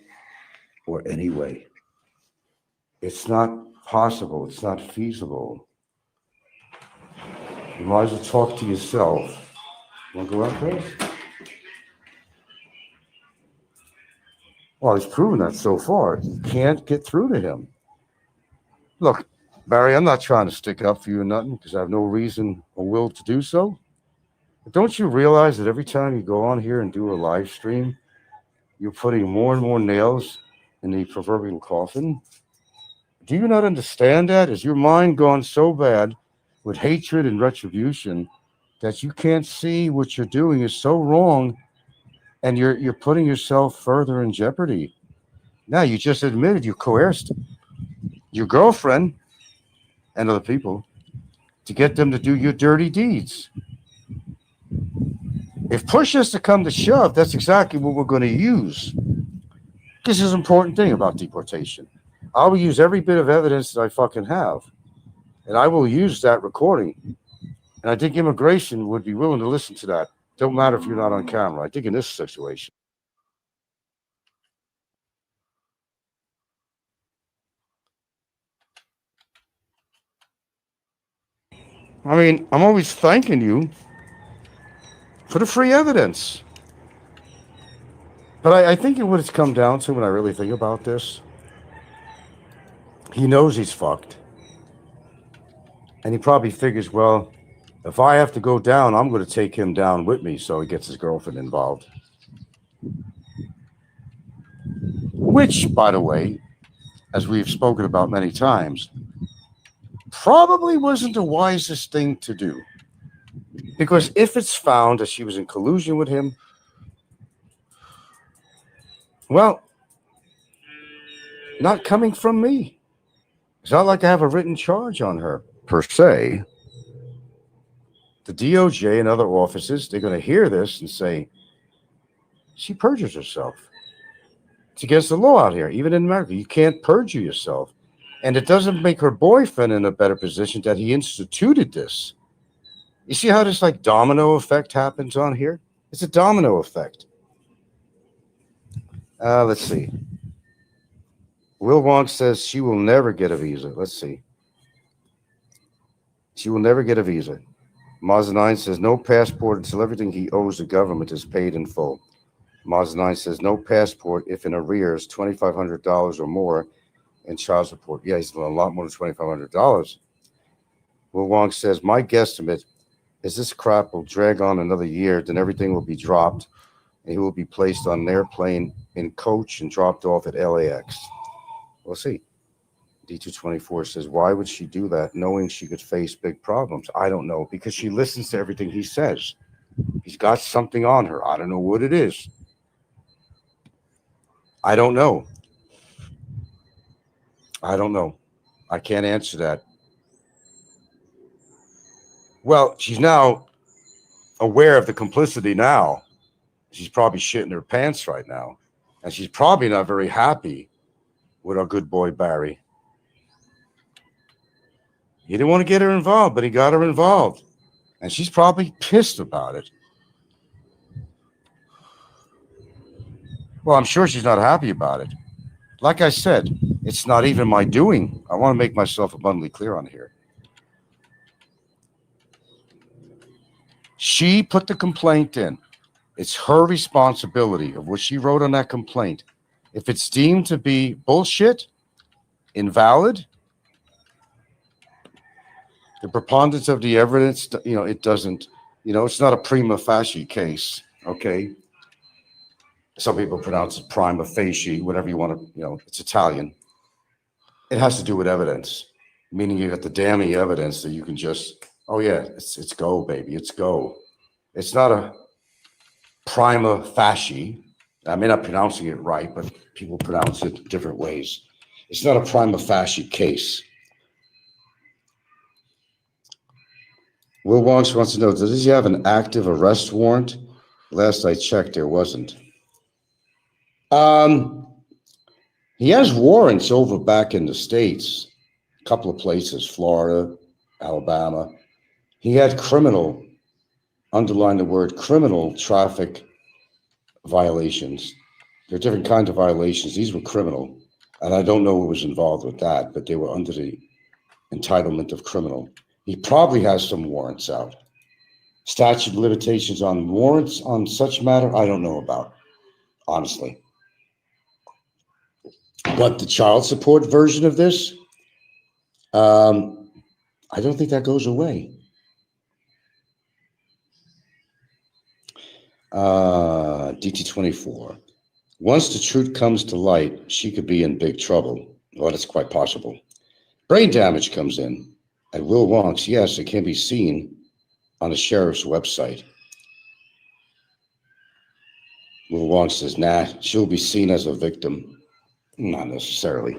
or any way. It's not possible. It's not feasible. You might as well talk to yourself. Want to go out there? Well, he's proven that so far. You can't get through to him. Look, Barry, I'm not trying to stick up for you or nothing because I have no reason or will to do so. But don't you realize that every time you go on here and do a live stream, you're putting more and more nails in the proverbial coffin? Do you not understand that? Is your mind gone so bad with hatred and retribution that you can't see what you're doing is so wrong and you're putting yourself further in jeopardy? Now, you just admitted you coerced your girlfriend and other people to get them to do your dirty deeds. If push is to come to shove, that's exactly what we're going to use. This is an important thing about deportation. I will use every bit of evidence that I fucking have, and I will use that recording. And I think immigration would be willing to listen to that. Don't matter if you're not on camera. I think in this situation. I mean, I'm always thanking you for the free evidence. But I think what it's come down to when I really think about this, he knows he's fucked. And he probably figures, well, if I have to go down, I'm going to take him down with me, so he gets his girlfriend involved. Which, by the way, as we've spoken about many times, probably wasn't the wisest thing to do. Because if it's found that she was in collusion with him, well, not coming from me. It's not like I have a written charge on her, per se. The DOJ and other offices, they're going to hear this and say, she perjures herself. It's against the law out here, even in America. You can't perjure yourself. And it doesn't make her boyfriend in a better position that he instituted this. You see how this like domino effect happens on here? It's a domino effect. Let's see. Will Wong says she will never get a visa. Let's see. She will never get a visa. Maz9 says no passport until everything he owes the government is paid in full. Maz9 says no passport if in arrears $2,500 or more in child support. Yeah, he's a lot more than $2,500. Will Wong says my guesstimate is this crap will drag on another year, then everything will be dropped and he will be placed on an airplane in coach and dropped off at LAX. We'll see. D224 says, why would she do that knowing she could face big problems? I don't know, because she listens to everything he says. He's got something on her. I don't know what it is. I don't know. I don't know. I can't answer that. Well, she's now aware of the complicity now. She's probably shitting her pants right now. And she's probably not very happy with our good boy, Barry. He didn't want to get her involved, but he got her involved. And she's probably pissed about it. Well, I'm sure she's not happy about it. Like I said, it's not even my doing. I want to make myself abundantly clear on here. She put the complaint in. It's her responsibility of what she wrote on that complaint. If it's deemed to be bullshit, invalid, the preponderance of the evidence, it doesn't, it's not a prima facie case, okay? Some people pronounce it prima facie, whatever you want to, it's Italian. It has to do with evidence, meaning you got the damning evidence that you can just, oh yeah, it's go, baby, it's go. It's not a prima facie. I may not be pronouncing it right, but people pronounce it different ways. It's not a prima facie case. Will Wonks wants to know, does he have an active arrest warrant? Last I checked, there wasn't. He has warrants over back in the States, a couple of places, Florida, Alabama. He had criminal, underline the word criminal traffic violations. There are different kinds of violations. These were criminal. And I don't know what was involved with that, but they were under the entitlement of criminal. He probably has some warrants out. Statute of limitations on warrants on such matter, I don't know about, honestly. But the child support version of this, I don't think that goes away. DT24. Once the truth comes to light, she could be in big trouble. Well, that's quite possible. Brain damage comes in. And Will Wonks, yes, it can be seen on the sheriff's website. Will Wonks says, nah, she'll be seen as a victim. Not necessarily.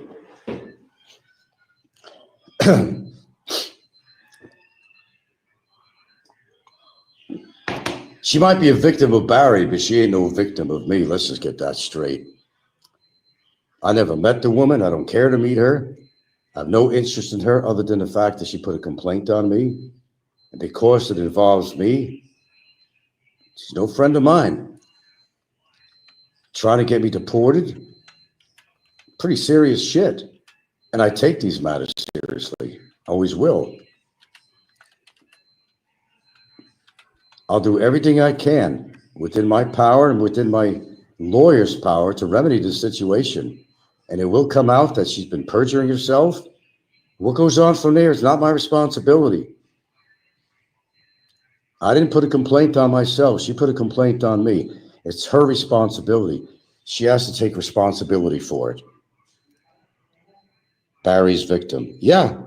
She might be a victim of Barry, but she ain't no victim of me. Let's just get that straight. I never met the woman. I don't care to meet her. I have no interest in her other than the fact that she put a complaint on me. And because it involves me, she's no friend of mine. Trying to get me deported? Pretty serious shit. And I take these matters seriously. Always will. I'll do everything I can within my power and within my lawyer's power to remedy the situation. And it will come out that she's been perjuring herself. What goes on from there is not my responsibility. I didn't put a complaint on myself. She put a complaint on me. It's her responsibility. She has to take responsibility for it. Barry's victim. Yeah.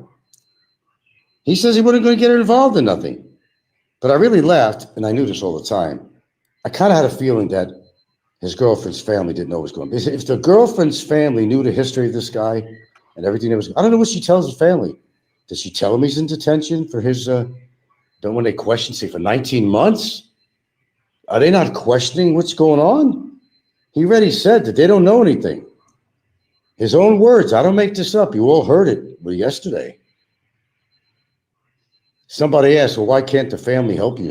He says he wasn't going to get her involved in nothing. But I really laughed, and I knew this all the time. I kind of had a feeling that his girlfriend's family didn't know what was going on. If the girlfriend's family knew the history of this guy and everything that was, I don't know what she tells his family. Does she tell him he's in detention for his, then when they question, say, for 19 months? Are they not questioning what's going on? He already said that they don't know anything. His own words, I don't make this up. You all heard it yesterday. Somebody asked, well, why can't the family help you?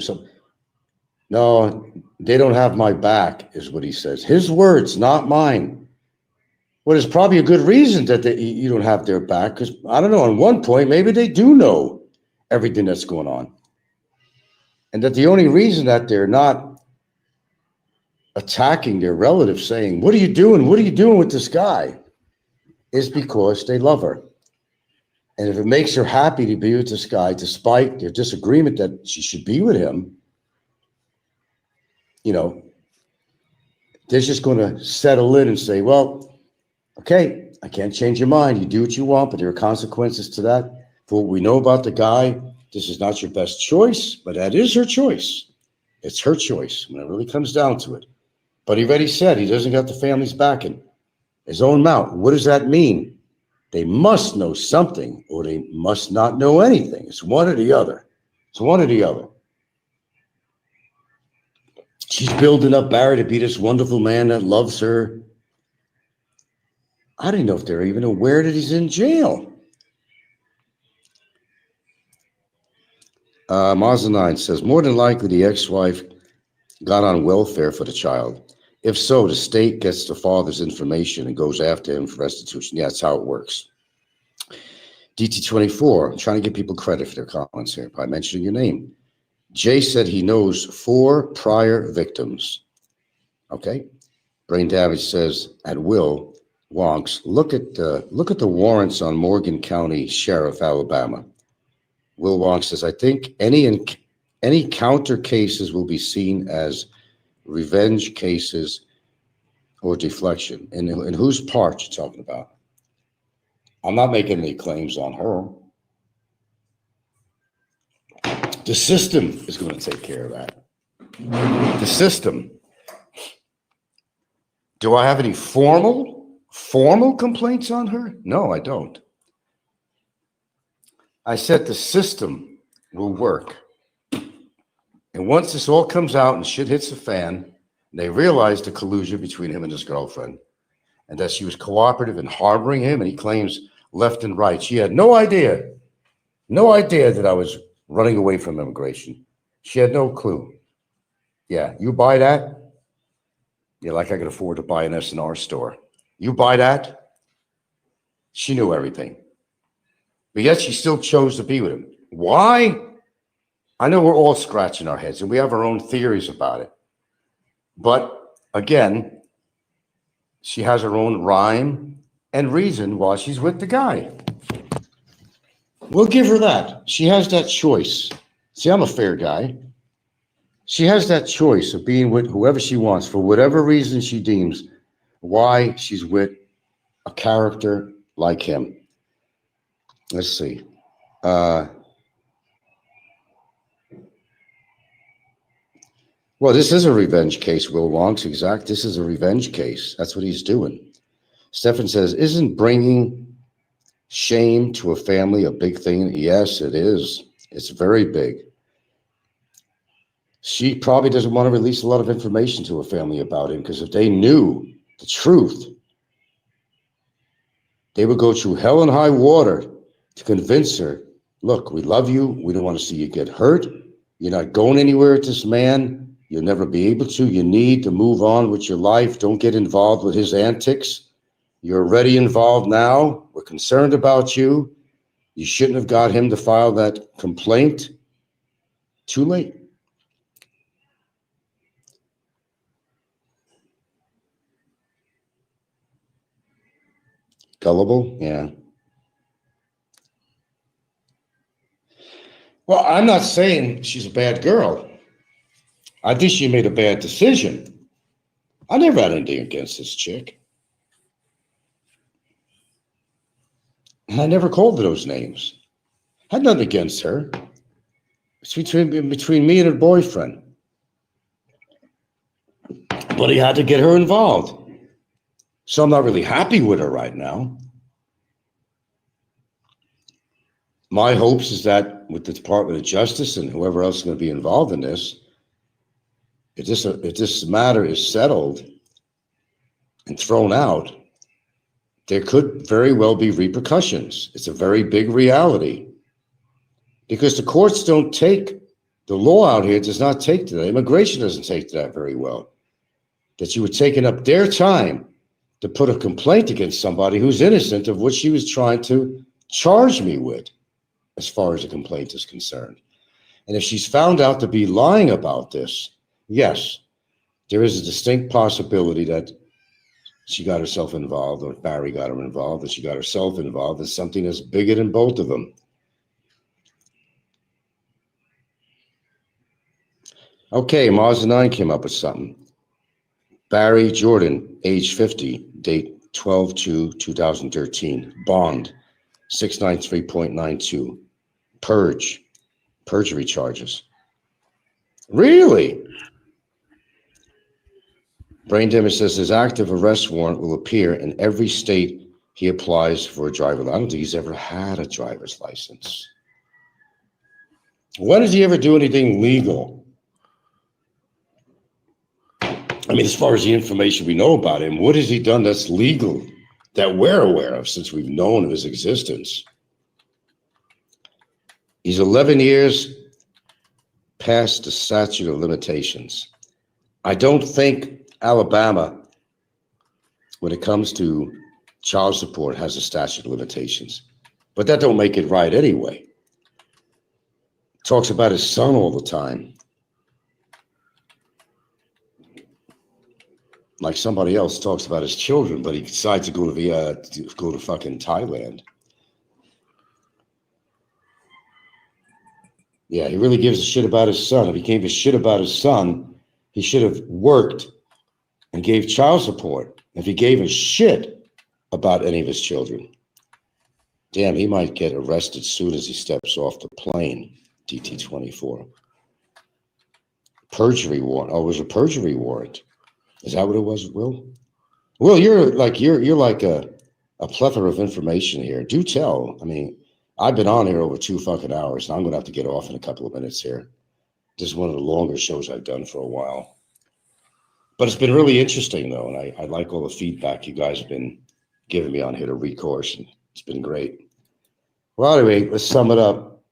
No, they don't have my back, is what he says. His words, not mine. Well, there's probably a good reason that you don't have their back, because, I don't know, on one point, maybe they do know everything that's going on. And that the only reason that they're not attacking their relatives saying, what are you doing? What are you doing with this guy? Is because they love her. And if it makes her happy to be with this guy, despite their disagreement that she should be with him, you know, they're just going to settle in and say, well, okay, I can't change your mind. You do what you want, but there are consequences to that. For what we know about the guy, this is not your best choice, but that is her choice. It's her choice when it really comes down to it. But he already said he doesn't got the family's backing. His own mouth. What does that mean? They must know something, or they must not know anything. It's one or the other. It's one or the other. She's building up Barry to be this wonderful man that loves her. I didn't know if they're even aware that he's in jail. Mazanine says, more than likely the ex-wife got on welfare for the child. If so, the state gets the father's information and goes after him for restitution. Yeah, that's how it works. DT24, I'm trying to give people credit for their comments here by mentioning your name. Jay said he knows 4 prior victims. Okay. Brain Damage says, at will, Wonks, look at the warrants on Morgan County Sheriff, Alabama. Will Wonks says, I think any counter cases will be seen as revenge cases or deflection. And whose part you talking about? I'm not making any claims on her. The system is going to take care of that. The system. Do I have any formal complaints on her? No, I don't. I said the system will work. And once this all comes out and shit hits the fan, they realize the collusion between him and his girlfriend, and that she was cooperative in harboring him, and he claims left and right. She had no idea that I was running away from immigration. She had no clue. Yeah, you buy that? Yeah, like I could afford to buy an S&R store. You buy that? She knew everything. But yet she still chose to be with him. Why? I know we're all scratching our heads and we have our own theories about it. But again, she has her own rhyme and reason why she's with the guy. We'll give her that. She has that choice. See, I'm a fair guy. She has that choice of being with whoever she wants for whatever reason she deems why she's with a character like him. Let's see. Well, this is a revenge case, Will Wong's exact. This is a revenge case. That's what he's doing. Stefan says, isn't bringing shame to a family a big thing? Yes, it is. It's very big. She probably doesn't want to release a lot of information to her family about him because if they knew the truth, they would go through hell and high water to convince her, look, we love you. We don't want to see you get hurt. You're not going anywhere with this man. You'll never be able to. You need to move on with your life. Don't get involved with his antics. You're already involved now. We're concerned about you. You shouldn't have got him to file that complaint. Too late. Gullible? Yeah. Well, I'm not saying she's a bad girl. I think she made a bad decision. I never had anything against this chick. And I never called her those names. I had nothing against her. It's between me and her boyfriend. But he had to get her involved. So I'm not really happy with her right now. My hopes is that with the Department of Justice and whoever else is going to be involved in this, if this matter is settled and thrown out, there could very well be repercussions. It's a very big reality. Because the courts don't take, the law out here does not take to that. Immigration doesn't take to that very well. That you were taking up their time to put a complaint against somebody who's innocent of what she was trying to charge me with, as far as a complaint is concerned. And if she's found out to be lying about this, yes, there is a distinct possibility that she got herself involved, or Barry got her involved, and she got herself involved in something that's bigger than both of them. Okay, Mars 9 came up with something. Barry Jordan, age 50, date 12/2/2013. Bond, 693.92. Perjury charges. Really? Brain Damage says his active arrest warrant will appear in every state he applies for a driver. I don't think he's ever had a driver's license. When does he ever do anything legal? I mean, as far as the information we know about him, what has he done that's legal that we're aware of since we've known of his existence? He's 11 years past the statute of limitations. I don't think Alabama, when it comes to child support, has a statute of limitations. But that don't make it right anyway. Talks about his son all the time. Like somebody else talks about his children, but he decides to go to fucking Thailand. Yeah, he really gives a shit about his son. If he gave a shit about his son, he should have worked and gave child support. If he gave a shit about any of his children, damn, he might get arrested soon as he steps off the plane. DT-24. Perjury warrant. Oh, it was a perjury warrant. Is that what it was, Will? Will, you're like a plethora of information here. Do tell. I mean, I've been on here over 2 fucking hours, and I'm gonna have to get off in a couple of minutes here. This is one of the longer shows I've done for a while. But it's been really interesting though, and I like all the feedback you guys have been giving me on here to recourse, and it's been great. Well, anyway, let's sum it up.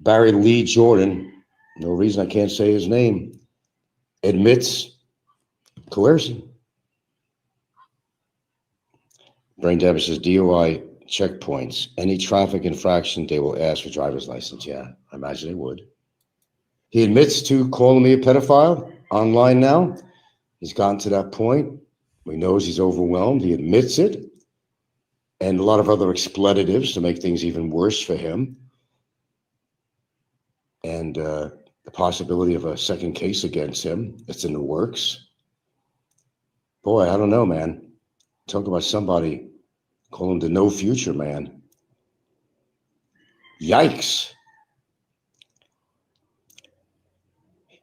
Barry Lee Jordan, no reason I can't say his name, admits coercion. Brain damage says DUI checkpoints. Any traffic infraction, they will ask for driver's license. Yeah, I imagine they would. He admits to calling me a pedophile online now. He's gotten to that point. He knows he's overwhelmed. He admits it. And a lot of other expletives to make things even worse for him. And the possibility of a second case against him that's in the works. Boy, I don't know, man. Talk about somebody, call him the no future man. Yikes.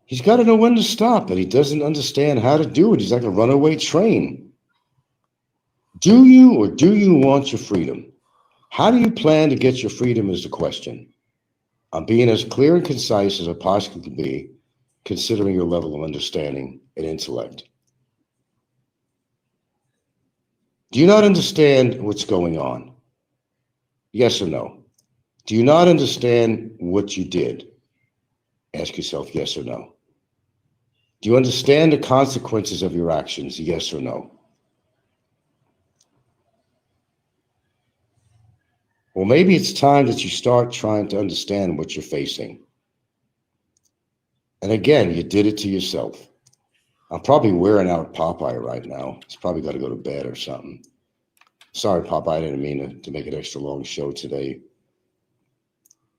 He's got to know when to stop, but he doesn't understand how to do it. He's like a runaway train. Do you or do you want your freedom? How do you plan to get your freedom is the question. I'm being as clear and concise as I possibly can be, considering your level of understanding and intellect. Do you not understand what's going on? Yes or no? Do you not understand what you did? Ask yourself yes or no. Do you understand the consequences of your actions? Yes or no? Well, maybe it's time that you start trying to understand what you're facing. And again, you did it to yourself. I'm probably wearing out Popeye right now. He's probably got to go to bed or something. Sorry, Popeye, I didn't mean to make an extra long show today.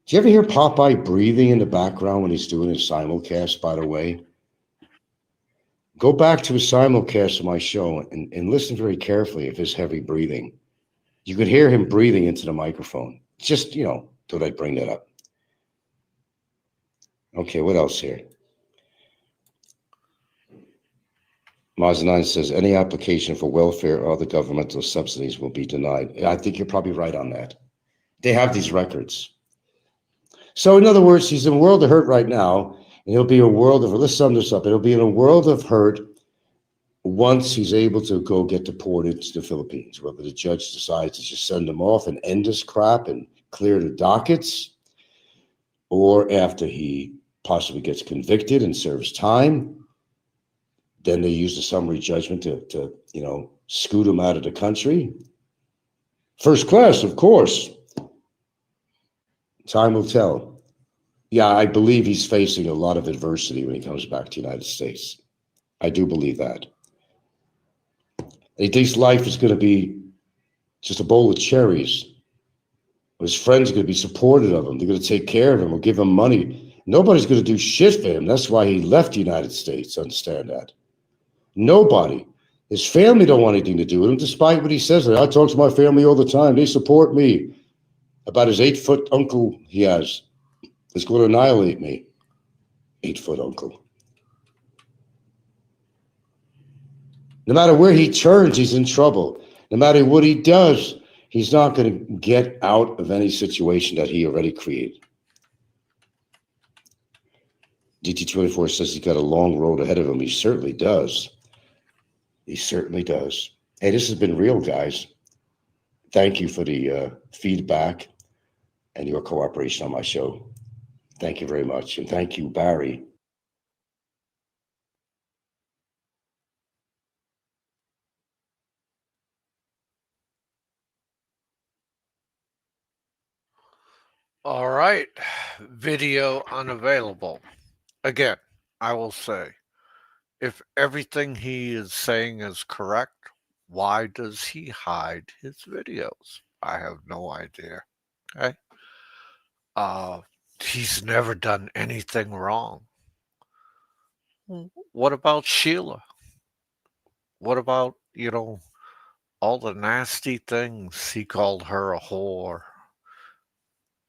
Do you ever hear Popeye breathing in the background when he's doing his simulcast, by the way? Go back to his simulcast of my show and listen very carefully of his heavy breathing. You could hear him breathing into the microphone. Just, thought I'd bring that up. Okay, what else here? Maz9 says any application for welfare or other governmental subsidies will be denied. I think you're probably right on that. They have these records. So in other words, he's in a world of hurt right now, and he'll be a world of, let's sum this up, it'll be in a world of hurt once he's able to go get deported to the Philippines, whether the judge decides to just send him off and end this crap and clear the dockets, or after he possibly gets convicted and serves time, then they use the summary judgment to scoot him out of the country. First class, of course. Time will tell. Yeah, I believe he's facing a lot of adversity when he comes back to the United States. I do believe that. He thinks life is going to be just a bowl of cherries. His friends are going to be supportive of him. They're going to take care of him or give him money. Nobody's going to do shit for him. That's why he left the United States. Understand that. Nobody. His family don't want anything to do with him, despite what he says. I talk to my family all the time. They support me. About his 8-foot uncle he has is going to annihilate me. 8-foot uncle. No matter where he turns, he's in trouble. No matter what he does, he's not going to get out of any situation that he already created. DT24 says he's got a long road ahead of him. He certainly does. He certainly does. Hey, this has been real, guys. Thank you for the feedback and your cooperation on my show. Thank you very much. And thank you, Barry. All right. Video unavailable. Again, I will say, if everything he is saying is correct, why does he hide his videos? I have no idea. Okay. Uh, he's never done anything wrong. What about Sheila? What about, all the nasty things? He called her a whore.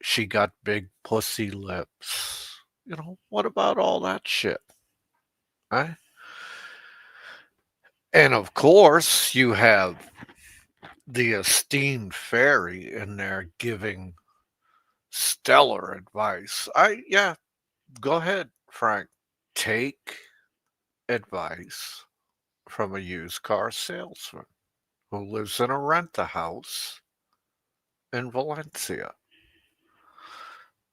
She got big pussy lips. What about all that shit? Right? And of course, you have the esteemed fairy in there giving stellar advice. Yeah, go ahead, Frank. Take advice from a used car salesman who lives in a rent a house in Valencia.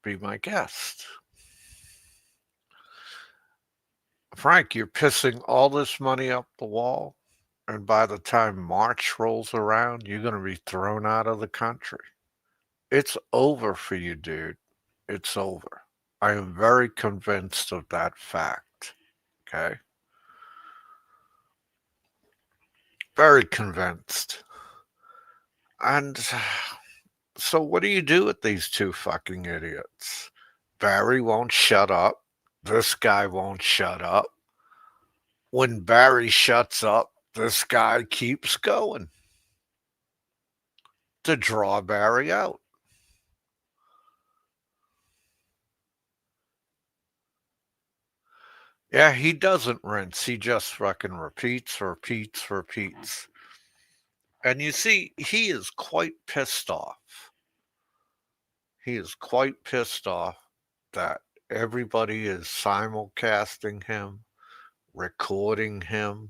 Be my guest. Frank, you're pissing all this money up the wall. And by the time March rolls around, you're going to be thrown out of the country. It's over for you, dude. It's over. I am very convinced of that fact. Okay? Very convinced. And so, what do you do with these two fucking idiots? Barry won't shut up. This guy won't shut up. When Barry shuts up, this guy keeps going to draw Barry out. Yeah, he doesn't rinse. He just fucking repeats. And you see, he is quite pissed off. He is quite pissed off that everybody is simulcasting him, recording him.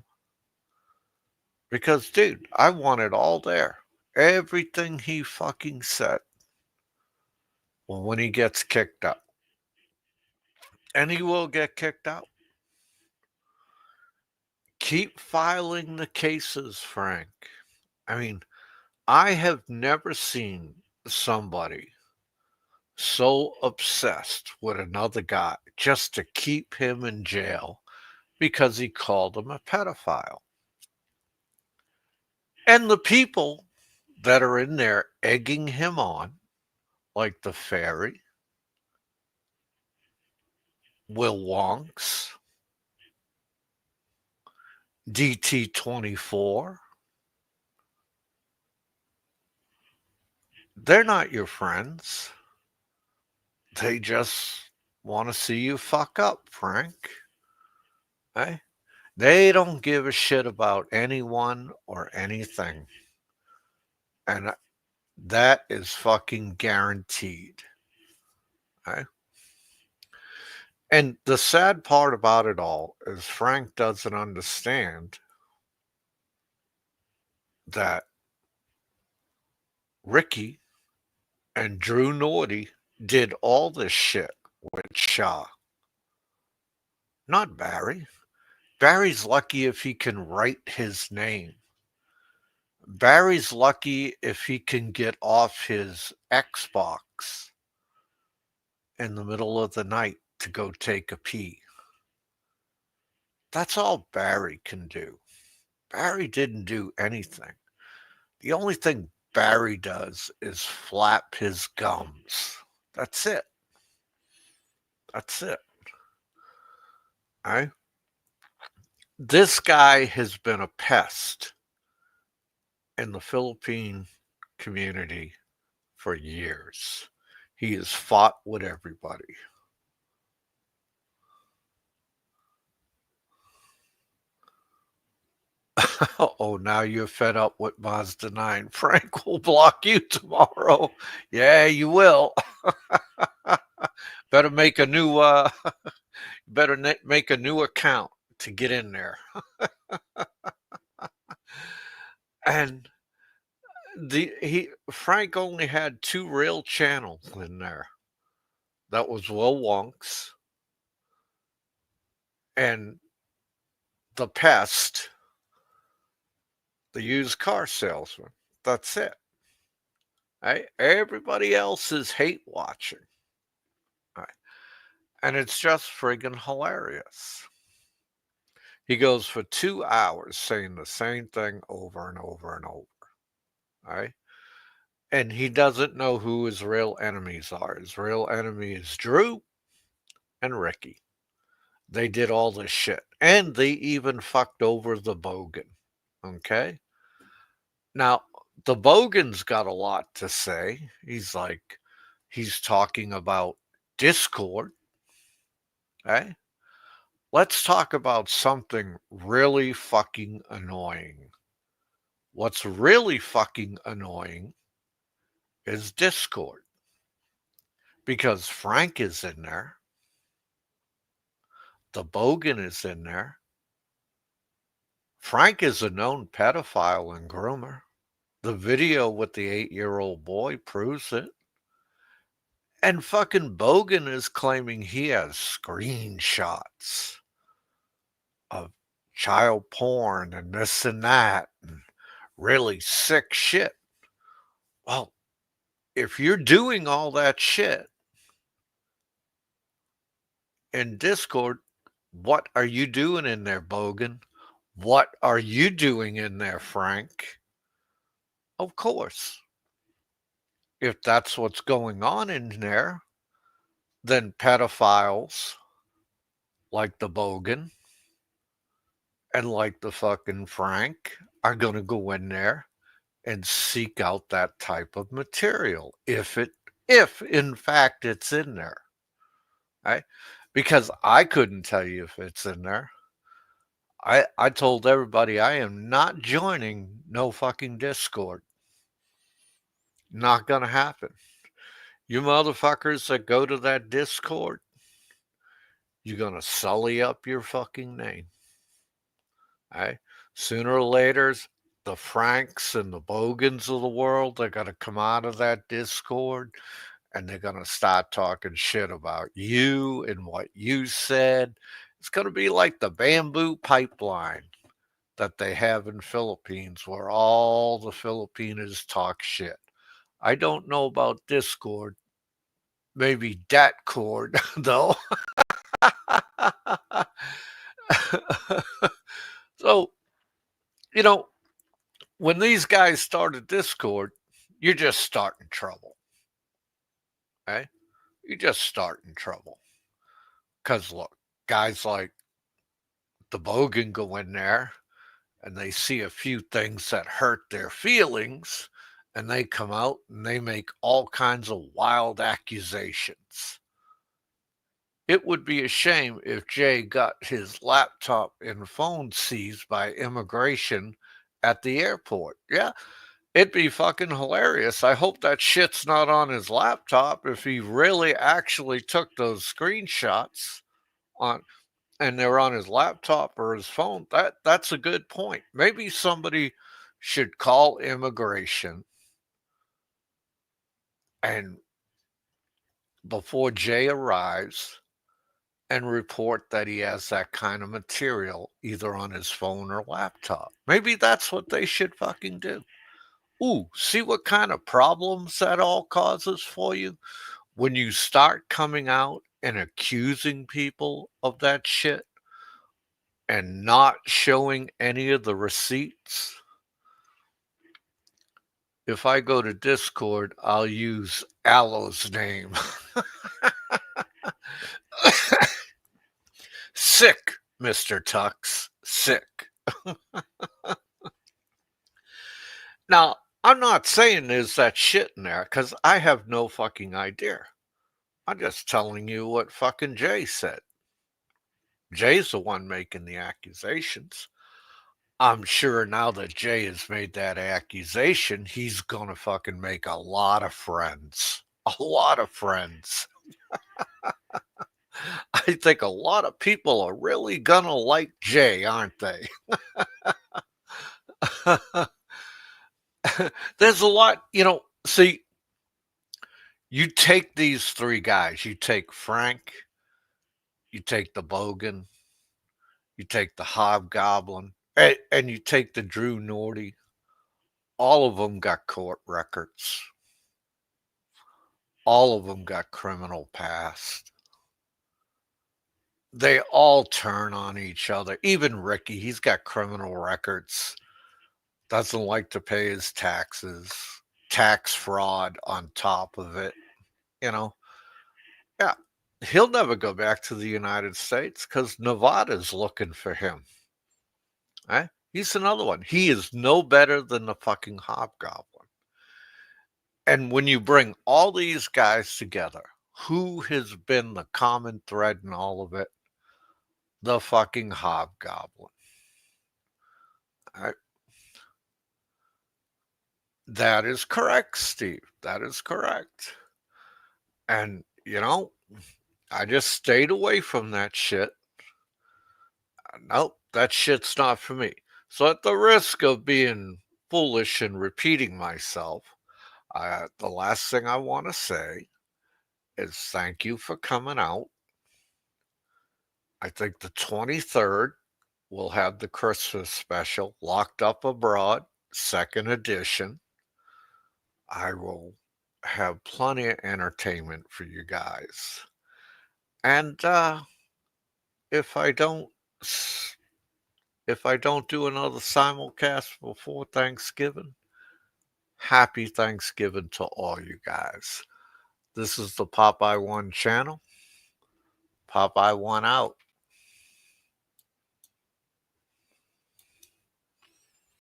Because, dude, I want it all there. Everything he fucking said. Well, when he gets kicked out. And he will get kicked out. Keep filing the cases, Frank. I mean, I have never seen somebody so obsessed with another guy just to keep him in jail because he called him a pedophile. And the people that are in there egging him on, like the fairy, Will Wonks, DT24, they're not your friends. They just want to see you fuck up, Frank. Eh? They don't give a shit about anyone or anything. And that is fucking guaranteed. Eh? And the sad part about it all is Frank doesn't understand that Ricky and Drew Naughty did all this shit with Shaw. Not Barry. Barry's lucky if he can write his name. Barry's lucky if he can get off his Xbox in the middle of the night to go take a pee. That's all Barry can do. Barry didn't do anything. The only thing Barry does is flap his gums. That's it. That's it. Right? This guy has been a pest in the Philippine community for years. He has fought with everybody. Oh, now you're fed up with Mazda 9. Frank will block you tomorrow. Yeah, you will. Better make a new make a new account to get in there. And the he Frank only had two real channels in there. That was Will Wonks and the Pest, the used car salesman. That's it. Right? Everybody else is hate watching. Right? And it's just friggin' hilarious. He goes for 2 hours saying the same thing over and over and over. Right? And he doesn't know who his real enemies are. His real enemy is Drew and Ricky. They did all this shit. And they even fucked over the Bogan. Okay? Now, the Bogan's got a lot to say. He's talking about Discord. Okay? Let's talk about something really fucking annoying. What's really fucking annoying is Discord. Because Frank is in there. The Bogan is in there. Frank is a known pedophile and groomer. The video with the 8-year-old boy proves it. And fucking Bogan is claiming he has screenshots of child porn and this and that and really sick shit. Well, if you're doing all that shit in Discord, what are you doing in there, Bogan? What are you doing in there, Frank? Of course, if that's what's going on in there, then pedophiles like the Bogan and like the fucking Frank are going to go in there and seek out that type of material if in fact it's in there, right? Because I couldn't tell you if it's in there. I told everybody I am not joining no fucking Discord. Not gonna happen. You motherfuckers that go to that Discord, you're gonna sully up your fucking name. Right? Sooner or later, the Franks and the Bogans of the world, they're gonna come out of that Discord and they're gonna start talking shit about you and what you said. It's gonna be like the bamboo pipeline that they have in Philippines where all the Filipinos talk shit. I don't know about Discord, maybe Datcord though. So, you know, when these guys started Discord, you're just starting trouble. Okay? You just starting trouble. Because look, guys like the Bogan go in there and they see a few things that hurt their feelings and they come out and they make all kinds of wild accusations. It would be a shame if Jay got his laptop and phone seized by immigration at the airport. Yeah, it'd be fucking hilarious. I hope that shit's not on his laptop if he really actually took those screenshots on and they're on his laptop or his phone. That's a good point. Maybe somebody should call immigration and before Jay arrives and report that he has that kind of material either on his phone or laptop. Maybe that's what they should fucking do. Ooh, see what kind of problems that all causes for you when you start coming out and accusing people of that shit and not showing any of the receipts. If I go to Discord, I'll use Aloe's name. Sick, Mr. Tux. Sick. Now, I'm not saying there's that shit in there because I have no fucking idea. I'm just telling you what fucking Jay said. Jay's the one making the accusations. I'm sure now that Jay has made that accusation, he's gonna fucking make a lot of friends. A lot of friends. I think a lot of people are really gonna like Jay, aren't they? There's a lot, see, you take these three guys, you take Frank, you take the Bogan, you take the Hobgoblin, and you take the Drew Norty. All of them got court records. All of them got criminal past. They all turn on each other. Even Ricky, he's got criminal records. Doesn't like to pay his taxes. Tax fraud on top of it. You know, yeah, he'll never go back to the United States because Nevada's looking for him. Eh? He's another one. He is no better than the fucking Hobgoblin. And when you bring all these guys together, who has been the common thread in all of it? The fucking Hobgoblin. Right? That is correct, Steve. That is correct. And, I just stayed away from that shit. Nope, that shit's not for me. So, at the risk of being foolish and repeating myself, the last thing I want to say is thank you for coming out. I think the 23rd we'll have the Christmas special, Locked Up Abroad, second edition. I will have plenty of entertainment for you guys. And if I don't if I don't do another simulcast before Thanksgiving, happy Thanksgiving to all you guys. This is the Popeye One channel. Popeye One out.